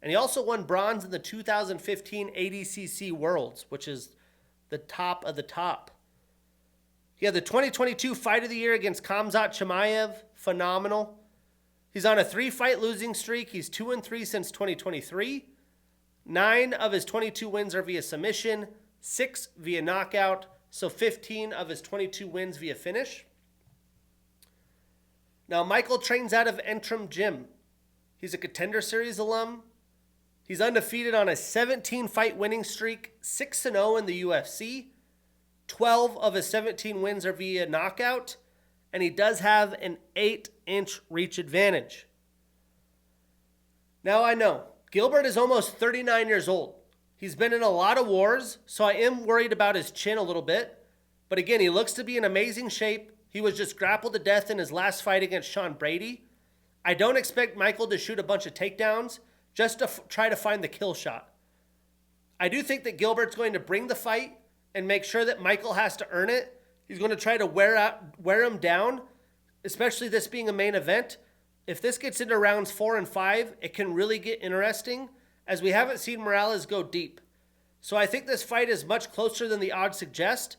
[SPEAKER 2] And he also won bronze in the 2015 ADCC Worlds, which is the top of the top. He had the 2022 Fight of the Year against Khamzat Chimaev. Phenomenal. He's on a 3-fight losing streak. He's 2-3 since 2023. 9 of his 22 wins are via submission, 6 via knockout, so 15 of his 22 wins via finish. Now, Michael trains out of Entrim Gym. He's a Contender Series alum. He's undefeated on a 17-fight winning streak, 6-0 in the UFC. 12 of his 17 wins are via knockout, and he does have an 8-inch reach advantage. Now, I know, Gilbert is almost 39 years old. He's been in a lot of wars, so I am worried about his chin a little bit. But again, he looks to be in amazing shape. He was just grappled to death in his last fight against Sean Brady. I don't expect Michael to shoot a bunch of takedowns just to try to find the kill shot. I do think that Gilbert's going to bring the fight and make sure that Michael has to earn it. He's going to try to wear him down, especially this being a main event. If this gets into rounds 4 and 5, it can really get interesting, as we haven't seen Morales go deep. So I think this fight is much closer than the odds suggest.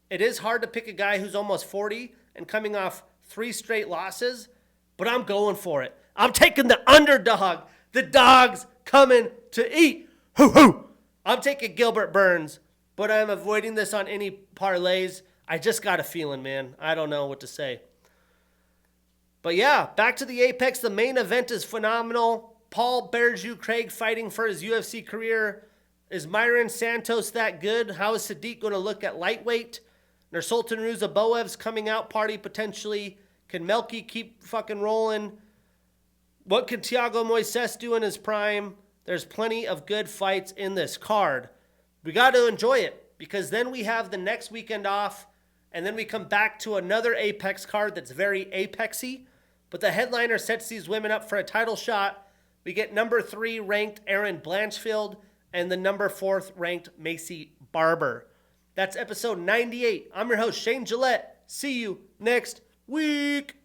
[SPEAKER 2] It is hard to pick a guy who's almost 40 and coming off 3 straight losses, but I'm going for it. I'm taking the underdog. The dog's coming to eat. Hoo hoo. I'm taking Gilbert Burns, but I'm avoiding this on any parlays. I just got a feeling, man. I don't know what to say. But yeah, back to the Apex. The main event is phenomenal. Paul Barriault Craig fighting for his UFC career. Is Myron Santos that good? How is Sadiq going to look at lightweight? Nursultan Ruzaboev's coming out party potentially. Can Melky keep fucking rolling? What can Thiago Moises do in his prime? There's plenty of good fights in this card. We got to enjoy it because then we have the next weekend off and then we come back to another Apex card that's very Apexy. But the headliner sets these women up for a title shot. We get number 3 ranked Erin Blanchfield and the number 4th ranked Macy Barber. That's episode 98. I'm your host, Shane Gillette. See you next week.